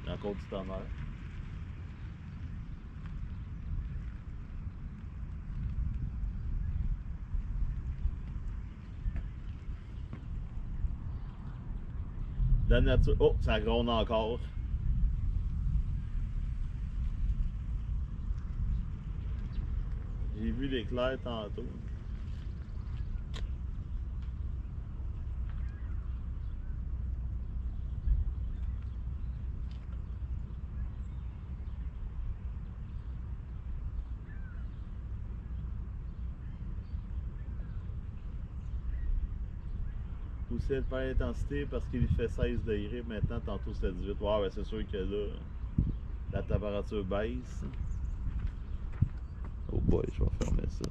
Il y a encore du tonnerre. La nature. Oh, ça gronde encore. J'ai vu l'éclair tantôt. Aussi de pas l'intensité parce qu'il fait 16 degrés. Maintenant, tantôt c'était 18. Ouais, ben c'est sûr que là, la température baisse. Oh boy, je vais fermer ça.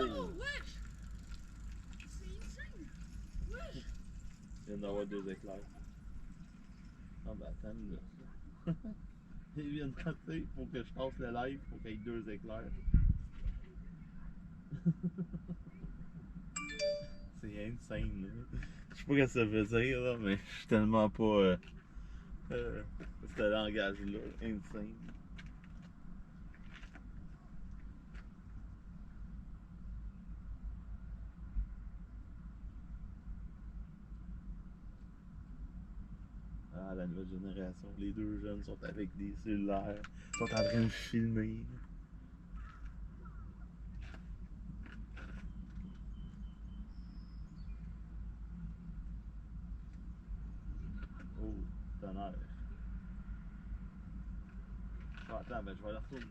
Oh, wesh! C'est insane! Wesh! Il vient d'avoir 2 éclairs. Ah ben attends une minute. Il vient de passer, faut que je passe le live, faut qu'il y ait 2 éclairs. C'est insane, là. Je sais pas ce que ça veut dire, là, mais je suis tellement pas ce langage-là. Insane. Ah, la nouvelle génération. Les 2 jeunes sont avec des cellulaires, sont en train de filmer. Oh, tonnerre. Ah, attends, ben je vais la retourner.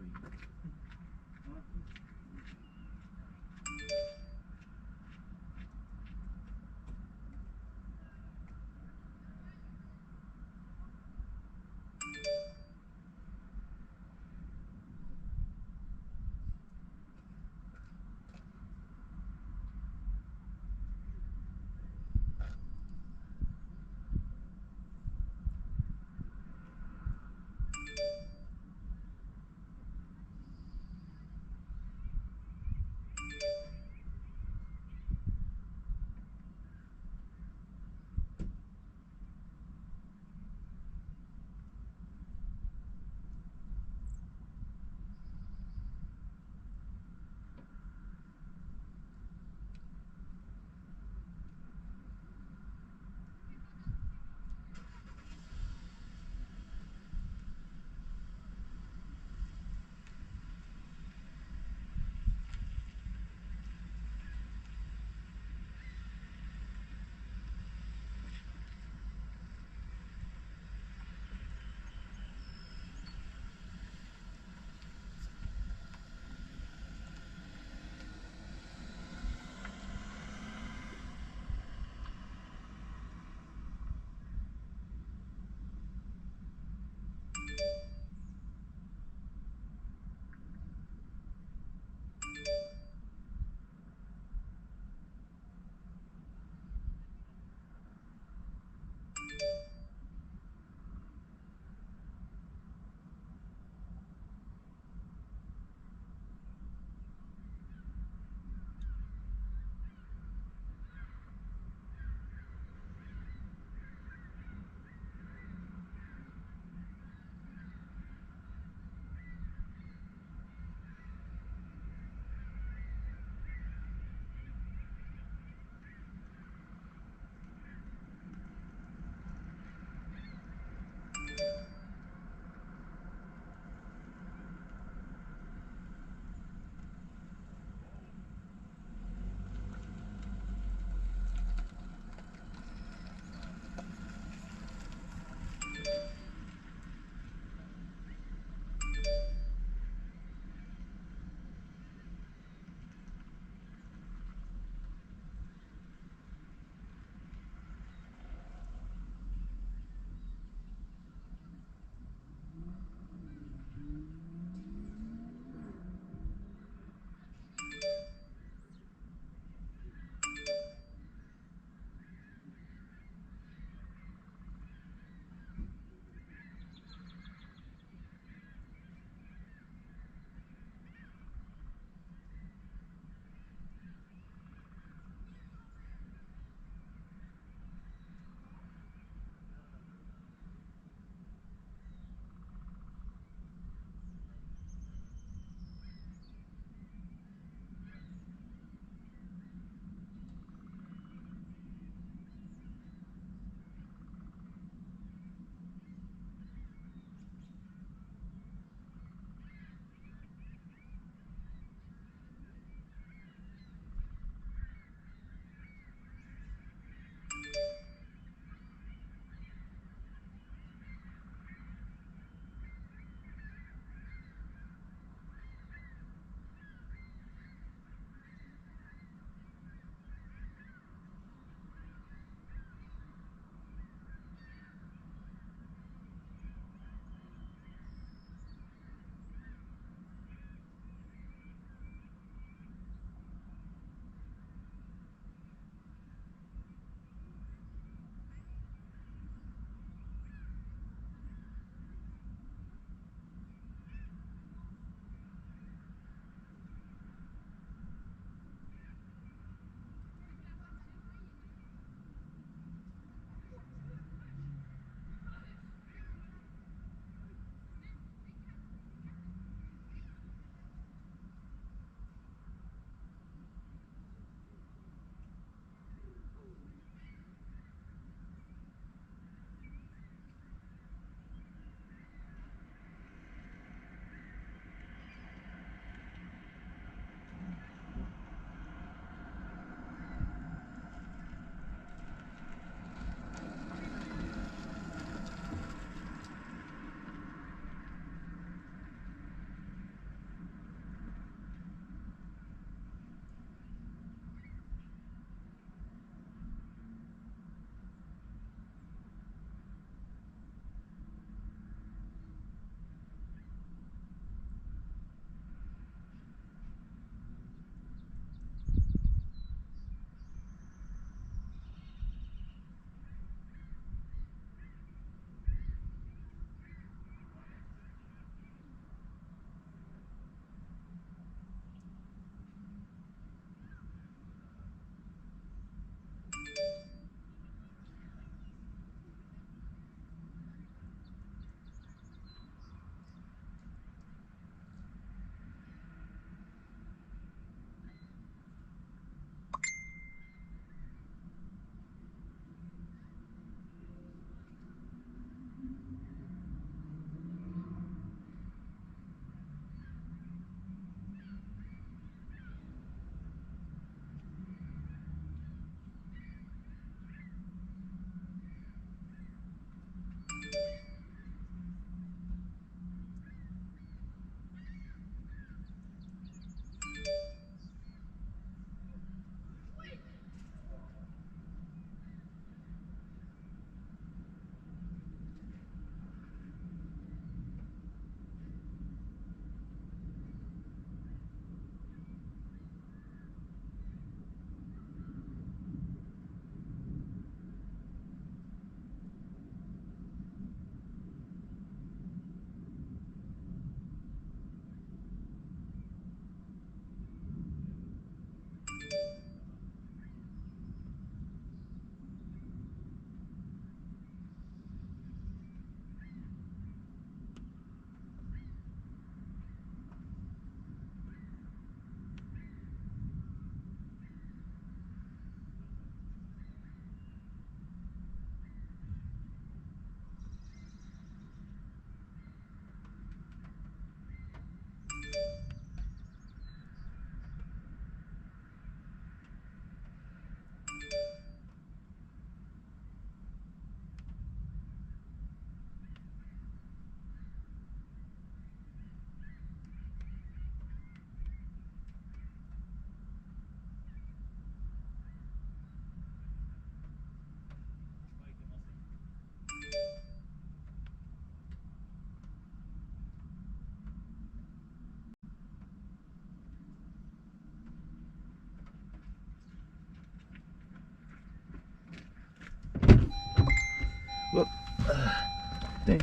Ding.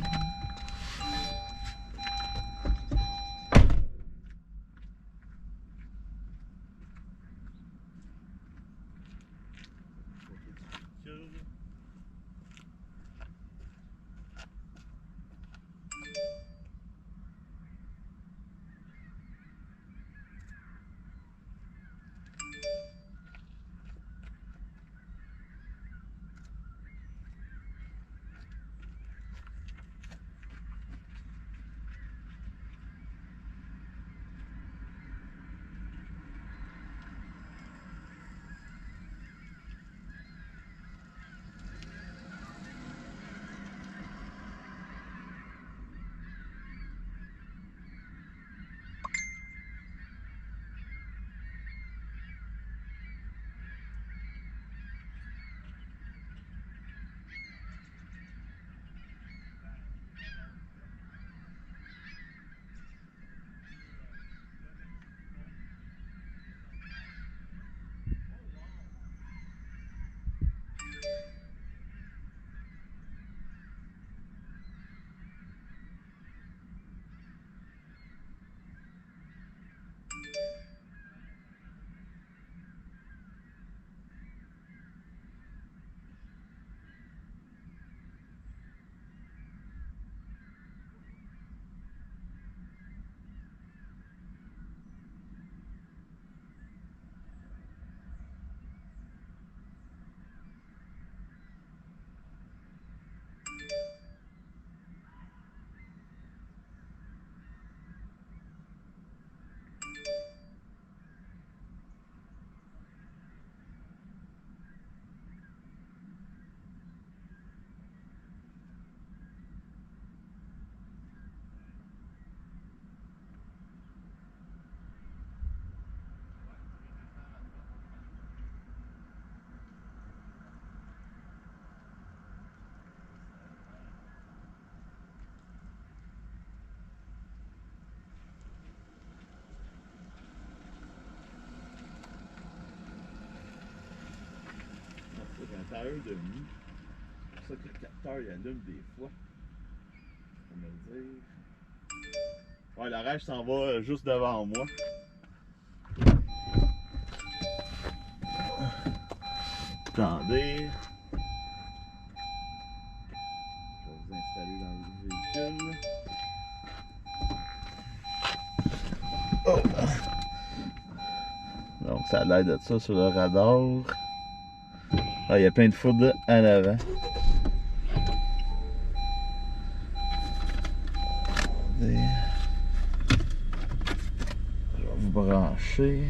C'est un tailleur de nuit. C'est pour ça que le capteur il allume des fois. On va le dire. Ouais, la rage s'en va juste devant moi. Attendez. Je vais vous installer dans le véhicule. Oh. Donc ça a l'air de ça sur le radar. Ah, il y a plein de foudre en avant. Attendez. Je vais vous brancher.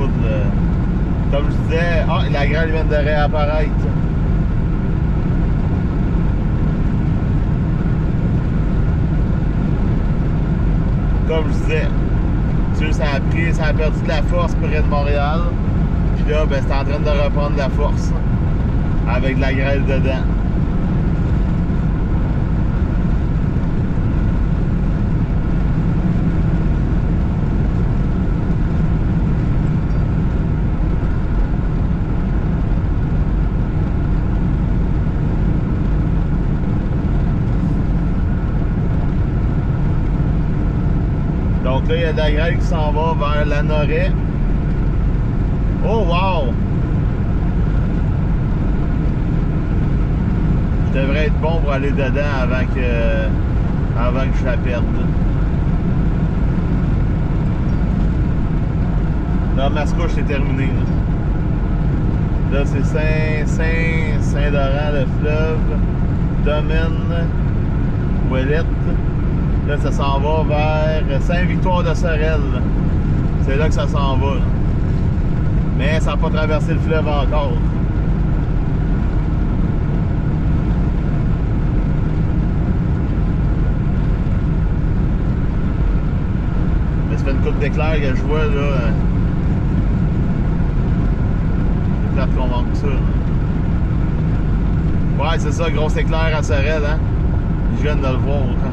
tout. Comme je disais, la grêle vient de réapparaître. Comme je disais, tu sais, ça a perdu de la force près de Montréal. Puis là, ben, c'est en train de reprendre de la force avec de la grêle dedans. Donc là, il y a de la grêle qui s'en va vers la Noret. Oh, wow! Je devrais être bon pour aller dedans avant que je la perde. Là, Mascouche, c'est terminé. Là, c'est Saint-Laurent, le fleuve, Domaine, Ouellette. Là, ça s'en va vers Saint-Victoire-de-Sorel. C'est là que ça s'en va. Mais ça n'a pas traversé le fleuve encore. Mais ça fait une coupe d'éclair que je vois là. C'est plate qu'on manque ça. Ouais, c'est ça, gros éclair à Sorel, hein? Je viens de le voir. Hein?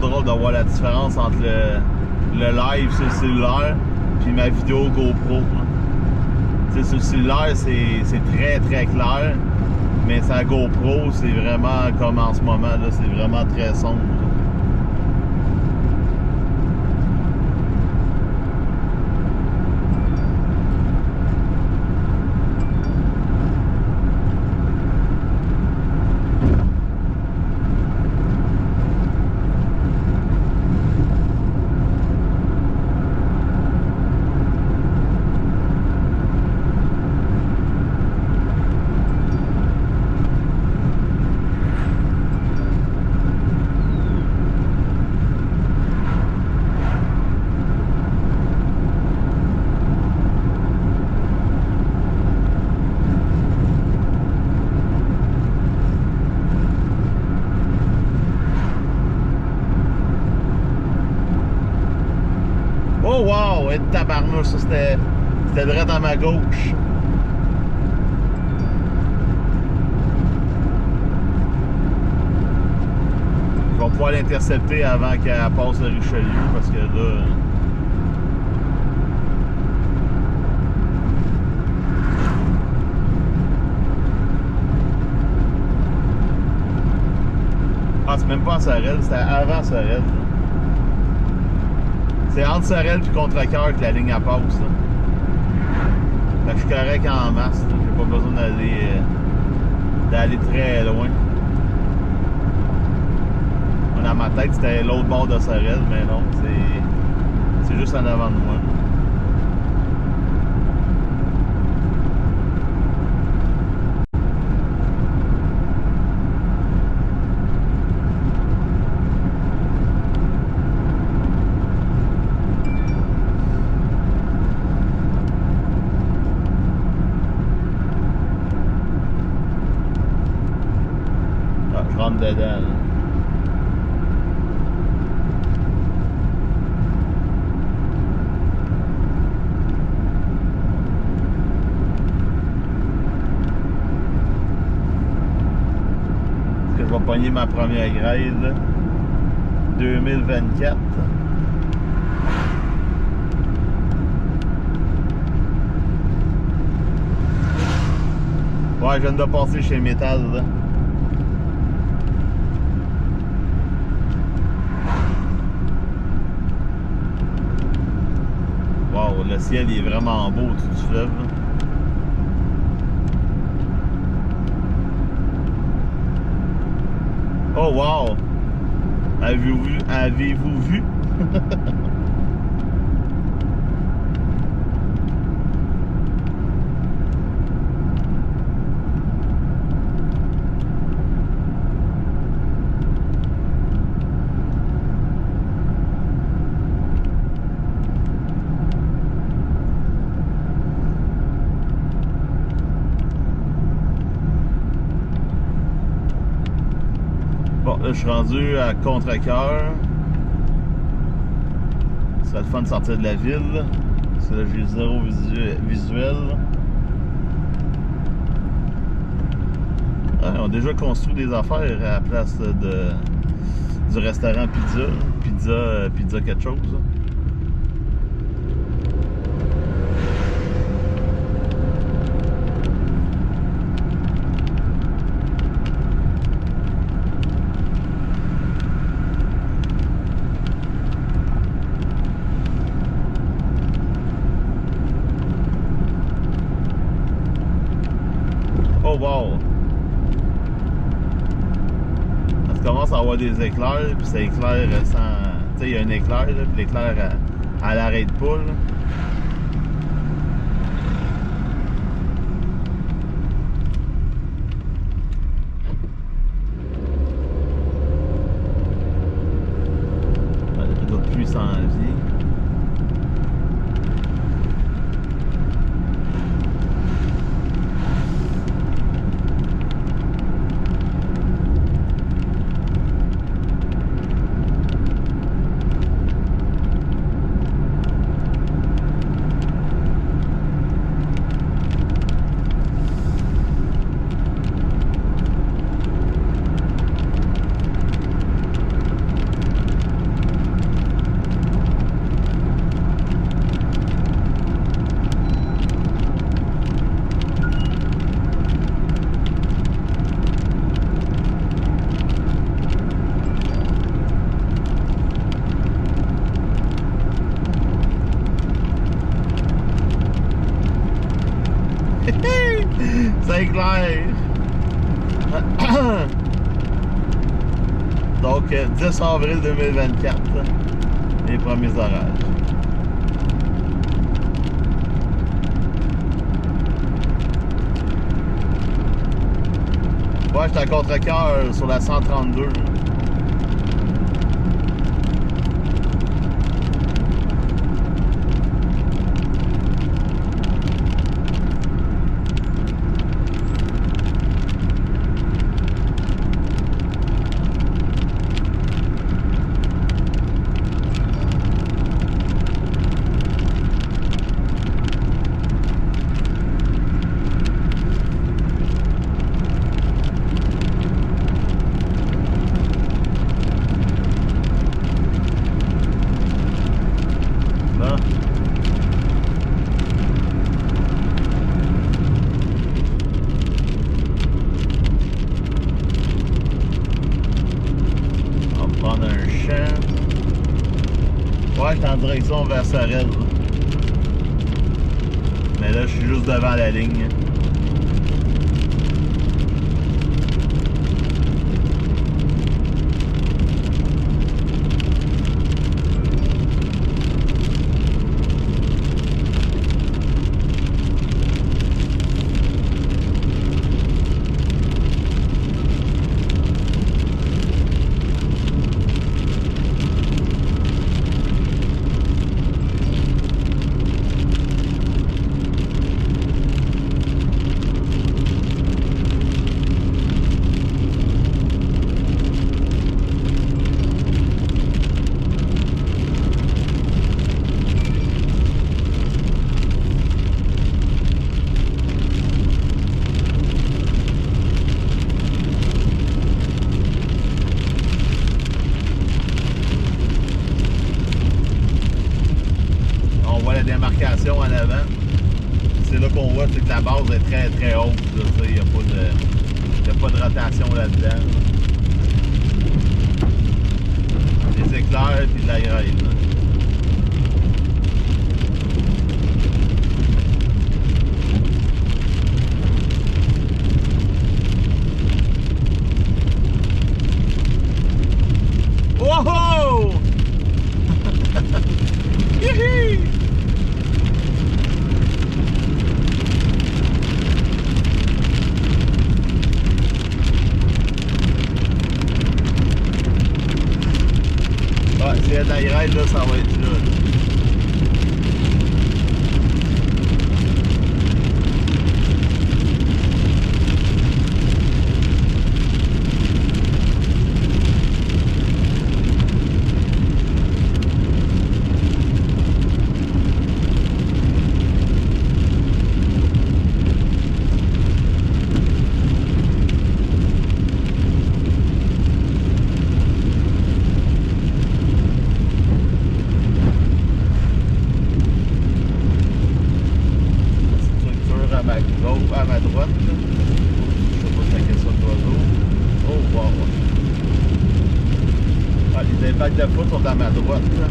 Drôle de voir la différence entre le live sur le cellulaire puis ma vidéo GoPro. T'sais, sur le cellulaire, c'est très très clair, mais sa GoPro, c'est vraiment comme en ce moment, là, c'est vraiment très sombre. Oh wow! Et tabarnouche, ça c'était direct à ma gauche. Je vais pouvoir l'intercepter avant qu'elle passe le Richelieu parce que là. Ah, c'est même pas en Sorel, c'était avant Sorel. C'est entre Sorel et Contrecœur que la ligne à passe. Fait que je suis correct en masse. J'ai pas besoin d'aller très loin. Dans ma tête, c'était l'autre bord de Sorel, mais non, c'est juste en avant de moi. rentre dedans. Là. Est-ce que je vais pogner ma première grade 2024? Ouais, je viens de passer chez Métal, là. Wow, le ciel est vraiment beau au-dessus du fleuve, là. Oh wow! Avez-vous vu? Bon, là, je suis rendu à Contrecœur. Ce serait le fun de sortir de la ville. Parce que là, j'ai zéro visuel. Ouais, ils ont déjà construit des affaires à la place du restaurant Pizza quelque chose. Oh wow! Ça commence à avoir des éclairs, puis ça éclaire sans... Tu sais, il y a un éclair, là, puis l'éclair à l'arrêt de poule. D'autres pluies s'en viennent. C'est clair! Donc, 10 avril 2024, les premiers orages. Ouais, j'étais à Contrecœur sur la 132. Ouais, j'étais en direction vers Sorel. Mais là, je suis juste devant la ligne. voit la démarcation en avant. C'est là qu'on voit que la base est très très haute. Il n'y a pas de rotation là-dedans. Des éclairs et de la grêle. Wouhou! Youhou! Ouais, s'il y a de la grêle, là, ça va être là. À ma droite, là. Je sais pas si c'est ça d'oiseau. Oh, wow. Ah, les impacts de foot sont à ma droite, là.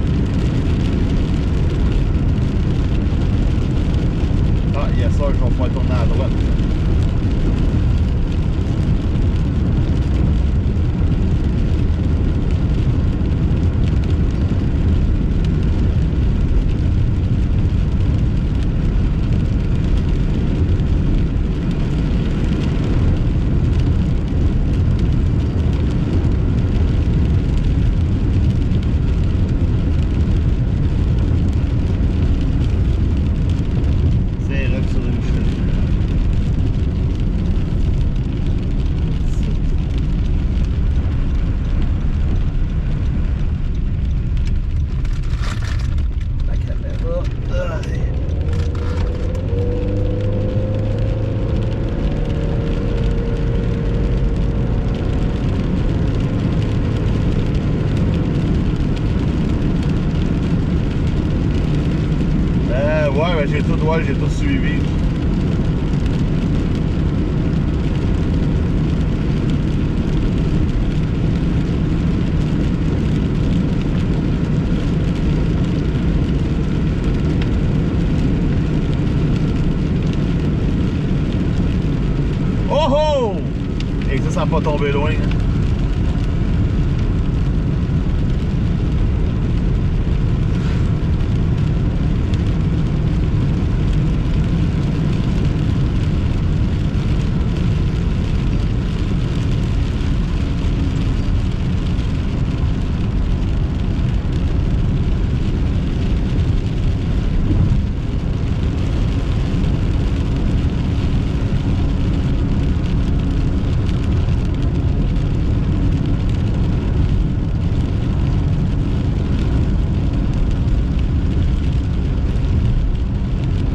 Ah, il y a ça, je vais pouvoir tourner à droite. Ouais, j'ai tout suivi. Oh oh! Et ça n'a pas tombé loin. Hein?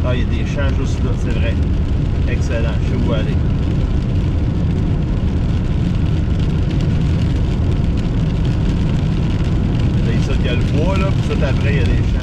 Ah, il y a des champs juste là, c'est vrai. Excellent, je sais où aller. Là, ici, il y a le bois, là, puis ça, après, il y a des champs.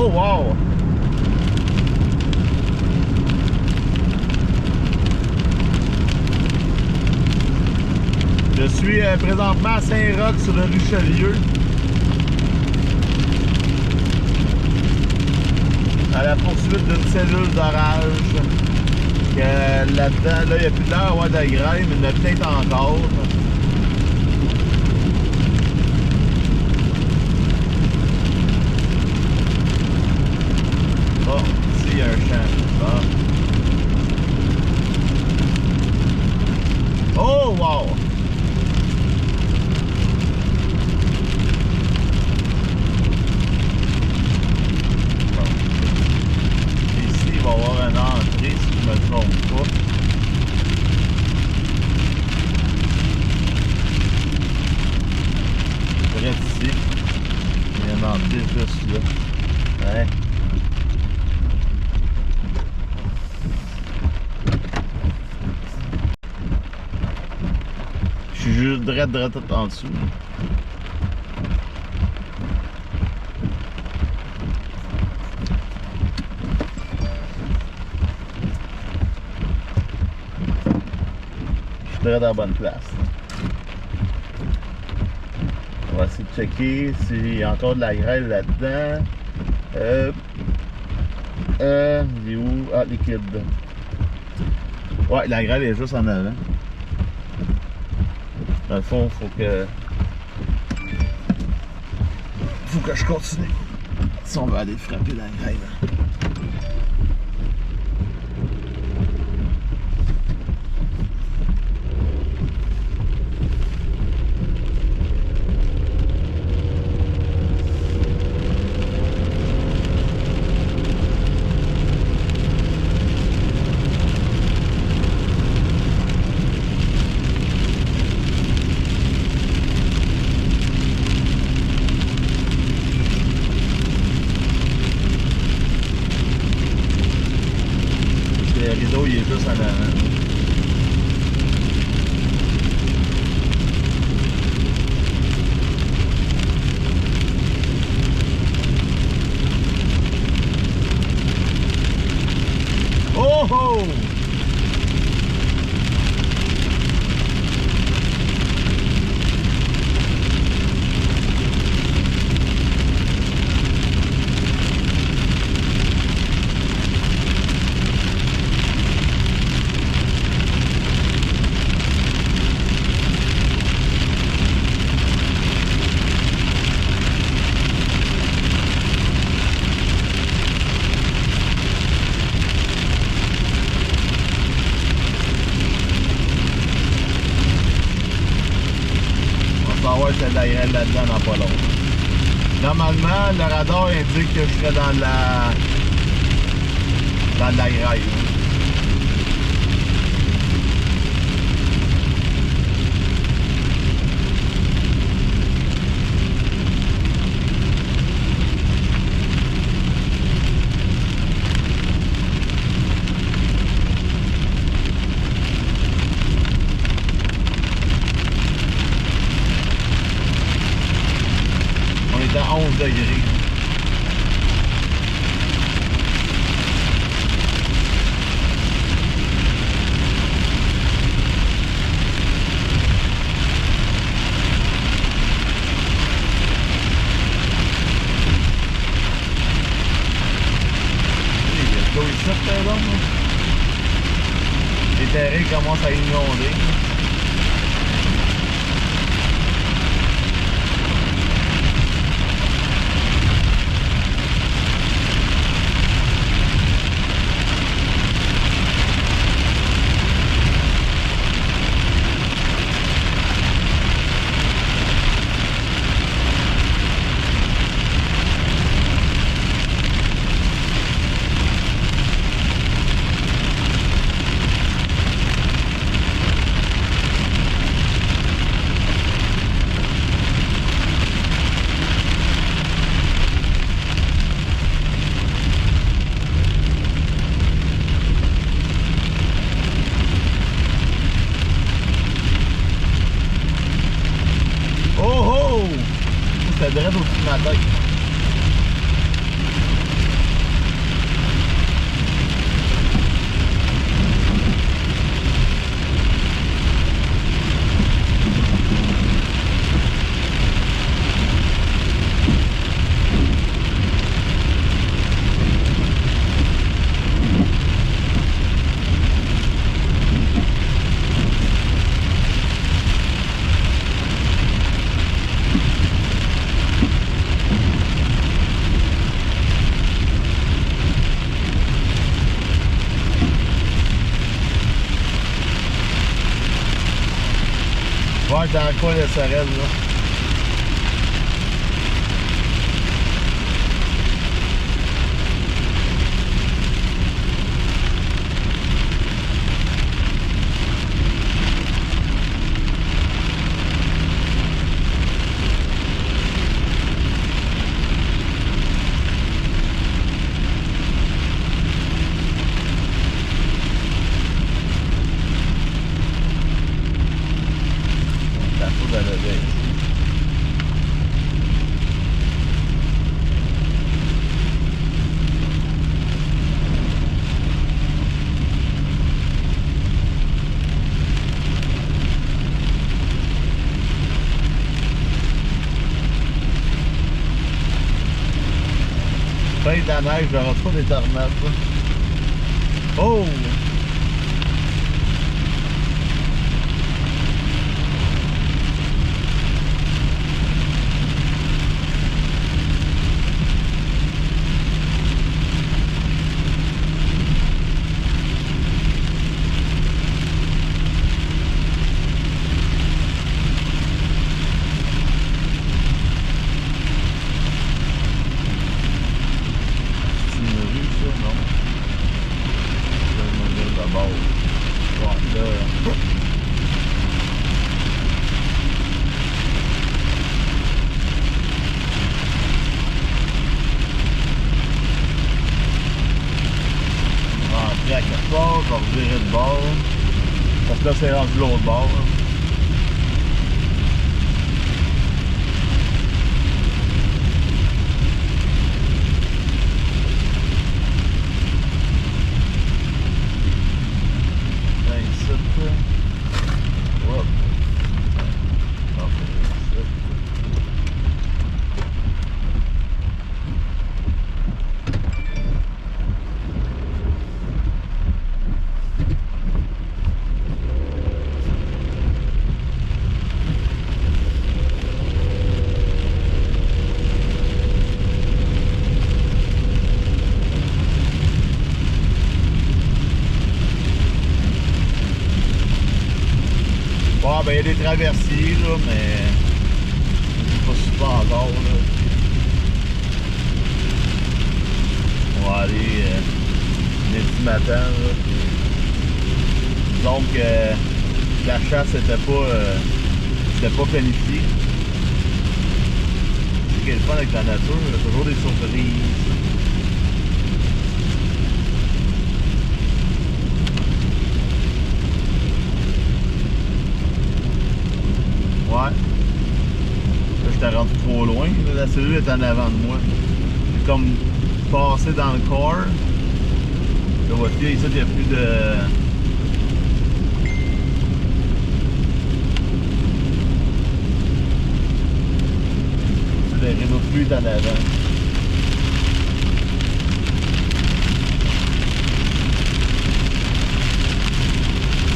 Oh, wow! Je suis présentement à Saint-Roch sur le Richelieu. À la poursuite d'une cellule d'orage. Là-dedans, là, il n'y a plus de l'air de grêle, mais il y en a peut-être encore. Oh, ici, il y a un champ. Ah. Oh, wow! Ici, il va y avoir une entrée, si je ne me trompe pas. Près d'ici. Il y a une entrée juste là. Ouais. Je suis juste drette en dessous. Je suis drette à la bonne place. On va essayer de checker s'il y a encore de la grêle là-dedans. Il est où? Ah, liquide. Ouais, la grêle est juste en avant. Dans le fond, faut que je continue. Si on veut aller frapper la grêle. Le rideau, il est juste en avant. Oh oh! On va voir s'il y a de la grêle là-dedans dans pas long. Normalement, le radar indique que je serais dans de la grêle. On est à 11 degrés. Il y a de l'eau ici, par exemple. Les terrains commencent à inonder. C'était direct au-dessus de ma tête. Ouais, dans le coin de Sorel, là. La foudre à lever. Fin de la neige, j'aurai pas des tornades. Oh! C'est une rue, ça, non? Je vais me dire d'abord. Ouais, là. Rentrer à quelque part, je vais revirer de bord. Parce que là, c'est rendu l'autre bord. Là. Ben, ici, là. Hop. Hop, ici. Bon, ben, il y a des traversiers, là, mais c'est pas super encore, là. On va aller lundi matin, là. Donc, la chasse c'était pas planifiée. C'est ce qui est le fun avec la nature, il y a toujours des surprises. Ouais. Là, j'étais rendu trop loin. La cellule est en avant de moi. J'ai comme passé dans le corps. Là, vous voyez, ici, il n'y a plus de... Le Renault Fluide en avant.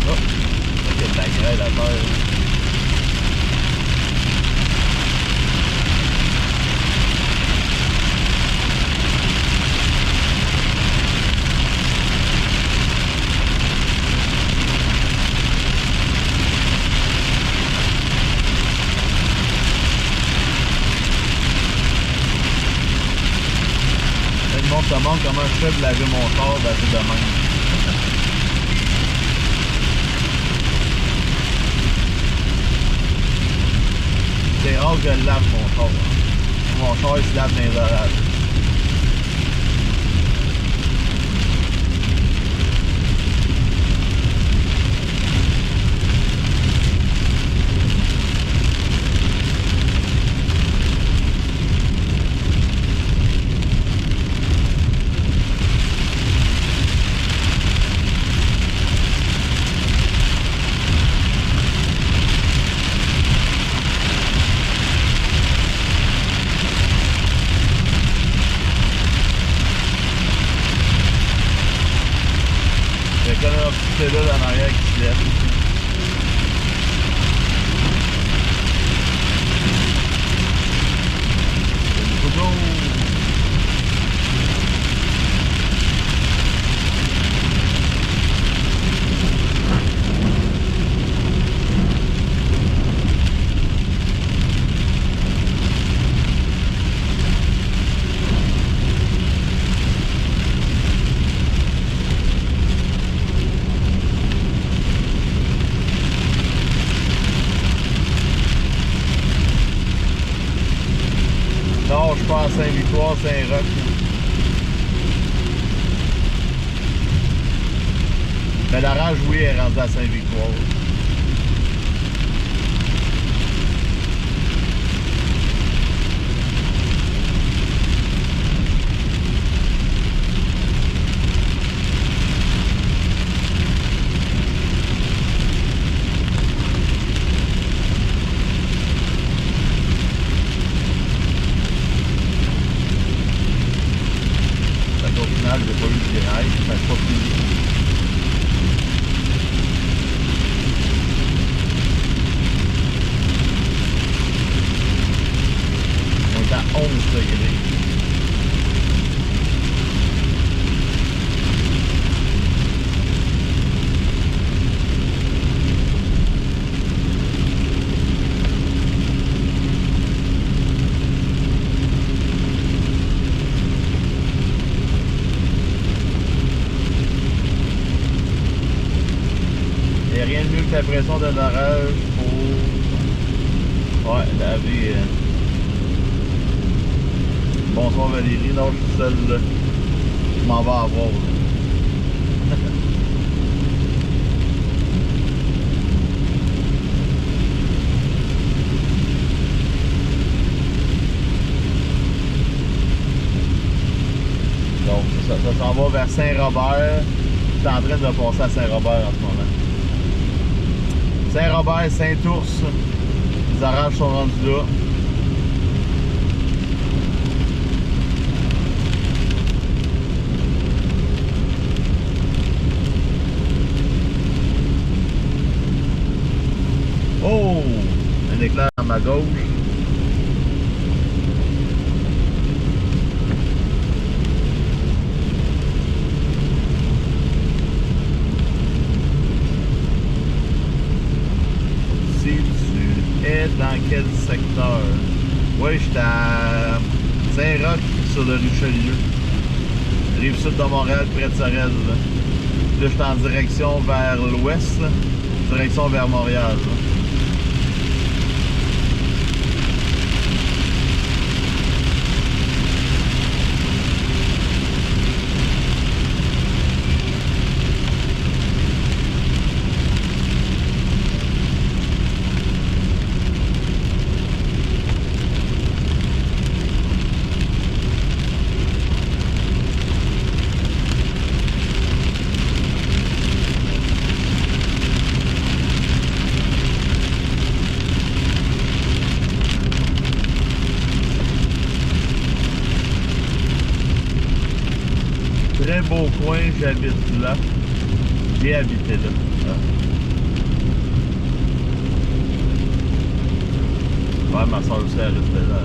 Oh! Il y a de la grêle à terre. Le monde se demande comment je fais pour laver mon char basé de même. C'est rare que je lave mon char. Mon char il se lave dans les orages. Non, je suis pas à Saint-Victoire, Saint-Roch. Mais la rage, oui, est rendue à Saint-Victoire. Au final, j'ai pas eu de virage, ça c'est pas fini. On est à 11 degrés. Il n'y a rien de mieux que la pression d'un orage pour laver. Bonsoir Valérie, non, je suis seul là. Je m'en vais à voir. Donc, ça s'en va vers Saint-Robert. Je suis en train de passer à Saint-Robert en ce moment. Saint-Robert, Saint-Ours, les orages sont rendus là. Oh! Un éclair à ma gauche. Si tu es dans quel secteur? Oui, j'étais à Saint-Roch sur le Richelieu. Rive sud de Montréal, près de Sorel. Là, je suis en direction vers l'ouest, direction vers Montréal. Là. Très beau coin, j'habite là. J'ai habité là. Ouais, ma soeur aussi, elle restait là.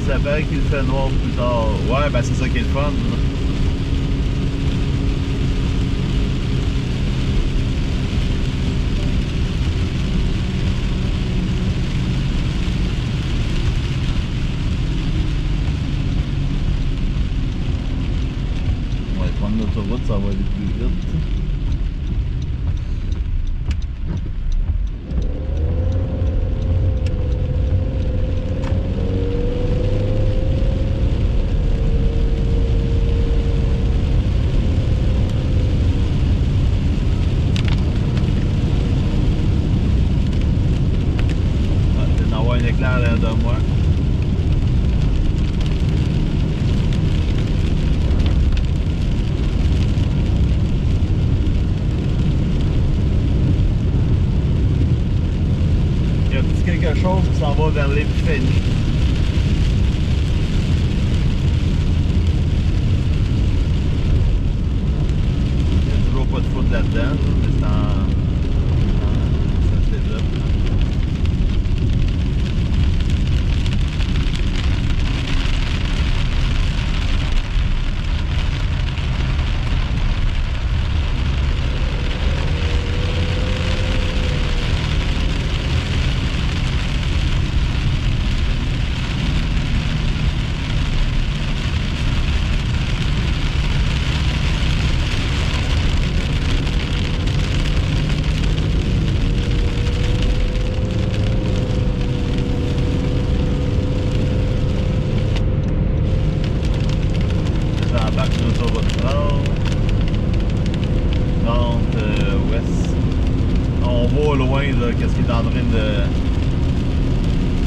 Ça paraît qu'il fait noir plus tard. Ouais, ben c'est ça qui est le fun. Là. On va prendre l'autoroute, ça va aller plus vite. Un éclair derrière de moi. Il y a un petit quelque chose qui s'en va vers l'Épiphanie. Il n'y a toujours pas de foot là-dedans, mais c'est en ça se développe.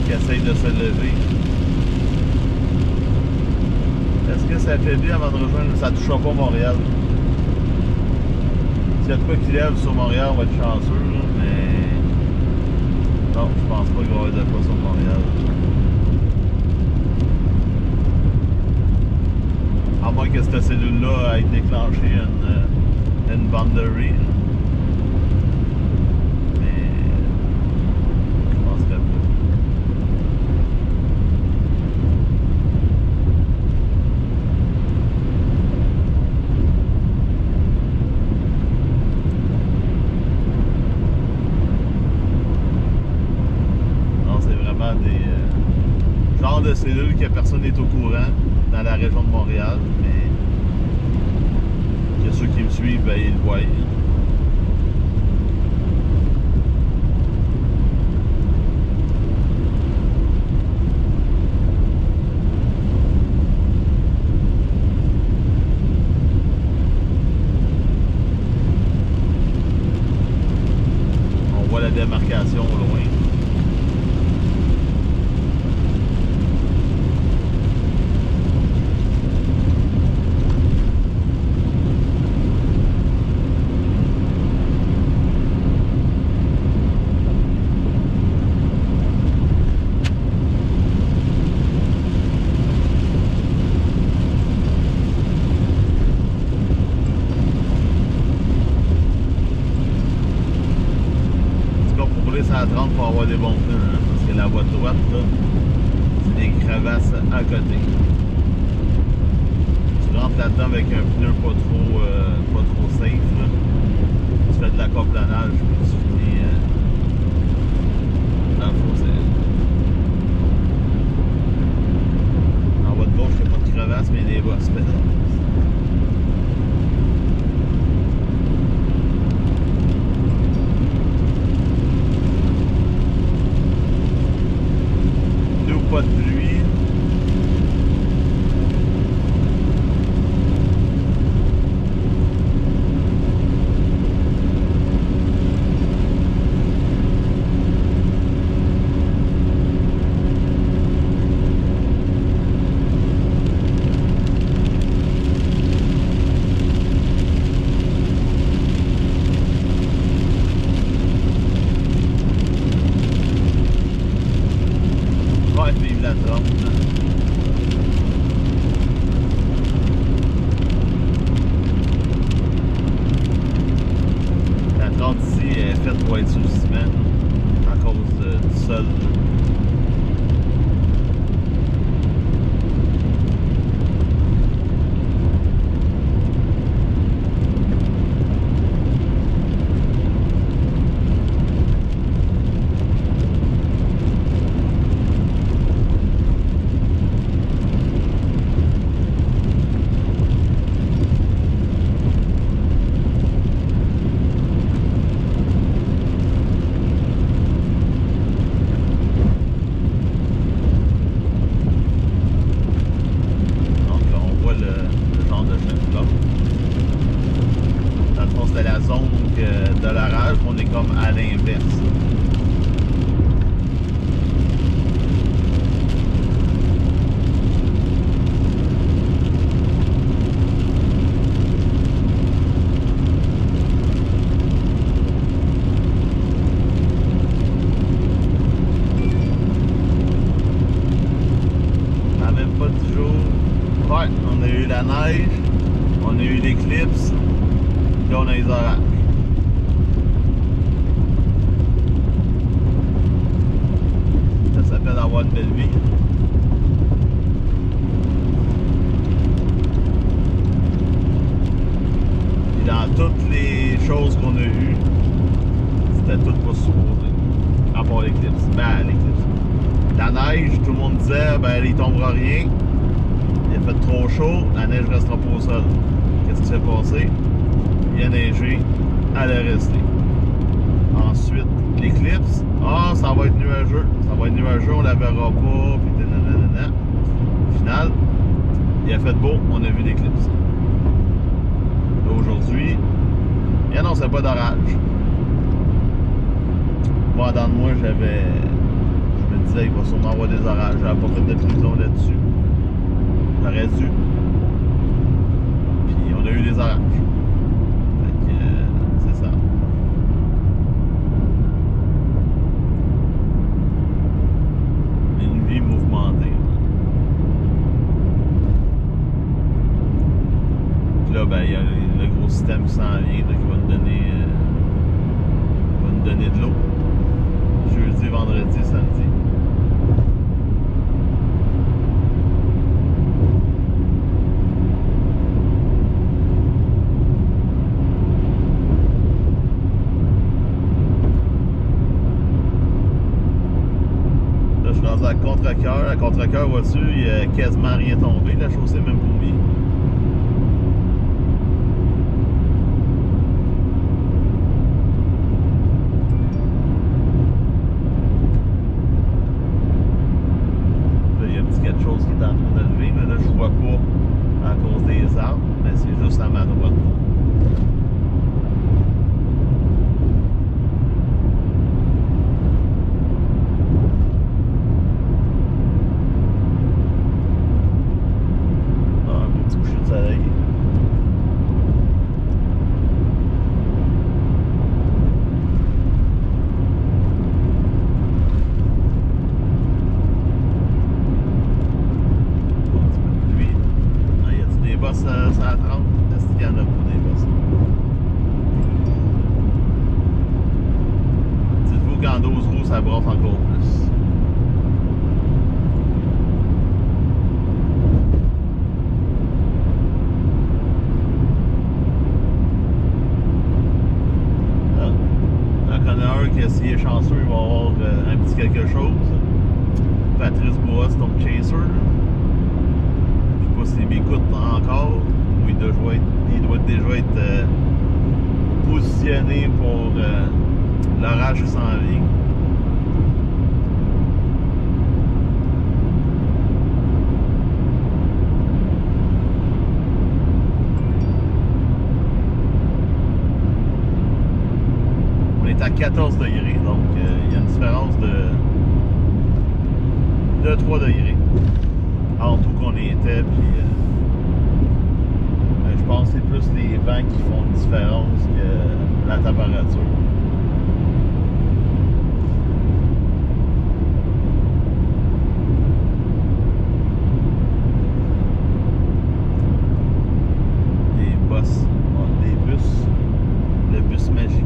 qui essaye de se lever. Est-ce que ça fait bien avant de rejoindre? Ça touchera pas Montréal. S'il y a de quoi qui lève sur Montréal, on va être chanceux, là, mais non, je pense pas qu'il va y avoir de quoi sur Montréal. À moins que cette cellule-là ait déclenché une boundary. Mais je penserais pas. Non, c'est vraiment des genres de cellules que personne n'est au courant dans la région de Montréal, mais que ceux qui me suivent, ben, ils le voient. On voit la démarcation au loin. À 30 pour avoir des bons pneus, hein, parce que la voie droite, là, c'est des crevasses à côté. Tu rentres là-dedans avec un pneu pas trop safe, là. Tu fais de l'aquaplanage, puis tu finis dans le fossé. En voie de gauche, il n'y a pas de crevasses, mais il y a des bosses pédales. Pas de pluie. Vive la 30. La 30 ici est faite pour être sur le ciment à cause du sol. De la zone de l'orage, on est comme à l'inverse. Ça n'a même pas 10 jours. Ouais, on a eu la neige, on a eu l'éclipse. Là, on a les orages. Ça s'appelle avoir une belle vie. Et dans toutes les choses qu'on a eues, c'était tout pas supposé. À part l'éclipse. Ben, l'éclipse. La neige, tout le monde disait, ben, il tombera rien. Il a fait trop chaud, la neige restera pas au sol. Qu'est-ce qui s'est passé? Il a neigé, elle est restée. Ensuite, l'éclipse. Ah, ça va être nuageux. Ça va être nuageux, on la verra pas. Puis nanana. Au final, il a fait beau, on a vu l'éclipse. Aujourd'hui, il n'annonçait pas d'orage. Moi, dans moi, je me là, il va sûrement avoir des orages. J'avais pas fait de prévision là-dessus. J'aurais dû. Puis on a eu des orages. Fait que c'est ça. Une vie mouvementée. Puis là, ben, il y a le gros système qui s'en vient, là, qui va nous donner de l'eau. Jeudi, vendredi, samedi. Là, je suis rendu à Contrecœur. À Contrecœur, vois-tu, il n'y a quasiment rien tombé. La chaussée même mouillée. Quelque chose qui est en train de lever, mais là je vois pas à cause des arbres, mais c'est juste à ma droite. Ah, un beau petit coucher de soleil. Ça à 30, est-ce qu'il y en a pas des bosses? Dites-vous qu'en 12 roues, ça brasse encore plus. J'en connais un qui, s'il est chanceux, il va avoir un petit quelque chose. Patrice Boas, Tom Chaser. S'il m'écoute encore, ou il doit déjà être positionné pour l'orage qui s'en vient. On est à 14 degrés, donc il y a une différence de 3 degrés entre où qu'on était, puis je pense que c'est plus les vents qui font une différence que la température. Des bus, le bus magique.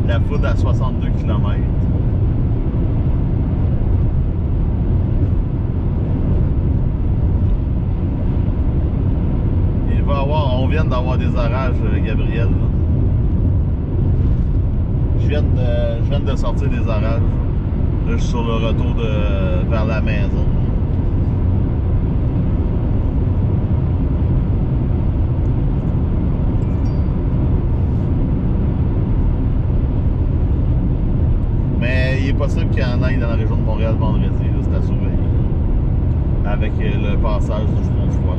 La foudre à 62 km. On vient d'avoir des orages, Gabriel. Je viens de sortir des orages. Là, je suis sur le retour vers la maison. Mais il est possible qu'il y en ait dans la région de Montréal vendredi. C'est à surveiller. Avec le passage du front froid.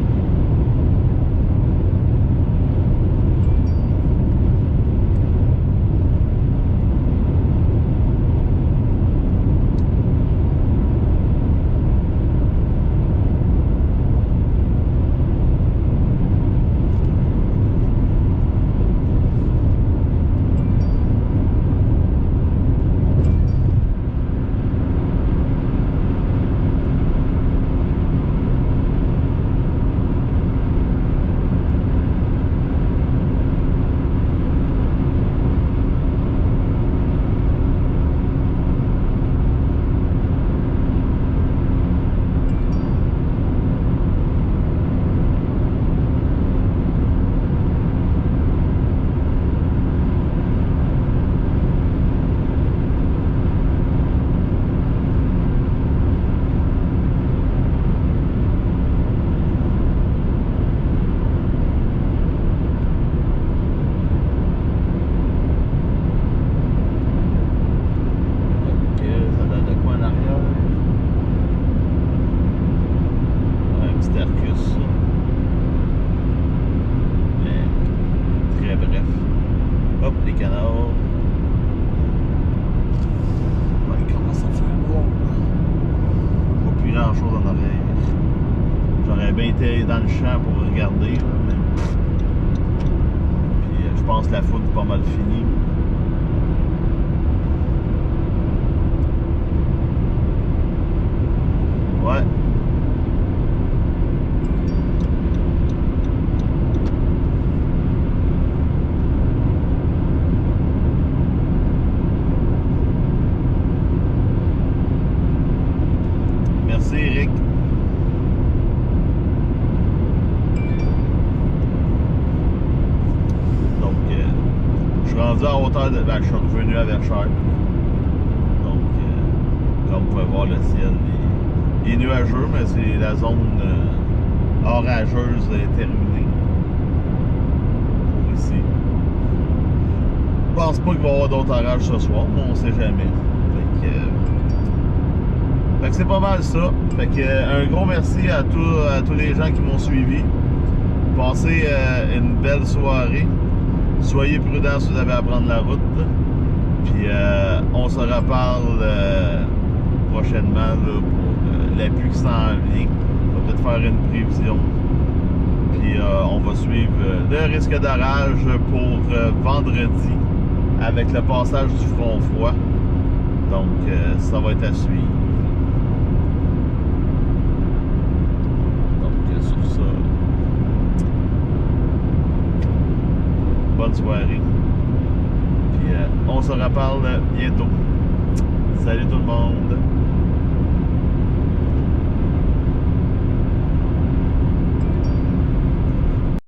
que la foudre est pas mal finie. Ouais. Merci Eric. Donc, je suis rendu à hauteur de... Ben, je suis revenu à Verchères. Donc, comme vous pouvez voir, le ciel est nuageux, mais c'est la zone orageuse est terminée. Pour ici. Je pense pas qu'il va y avoir d'autres orages ce soir, mais on sait jamais. Fait que c'est pas mal ça. Fait que un gros merci à tous les gens qui m'ont suivi. Passez une belle soirée. Soyez prudents si vous avez à prendre la route. Puis on se reparle prochainement là, pour la pluie qui s'en vient. On va peut-être faire une prévision. Puis on va suivre le risque d'orage pour vendredi avec le passage du front froid. Donc ça va être à suivre. Sur ça, bonne soirée. Puis on se reparle bientôt. Salut tout le monde.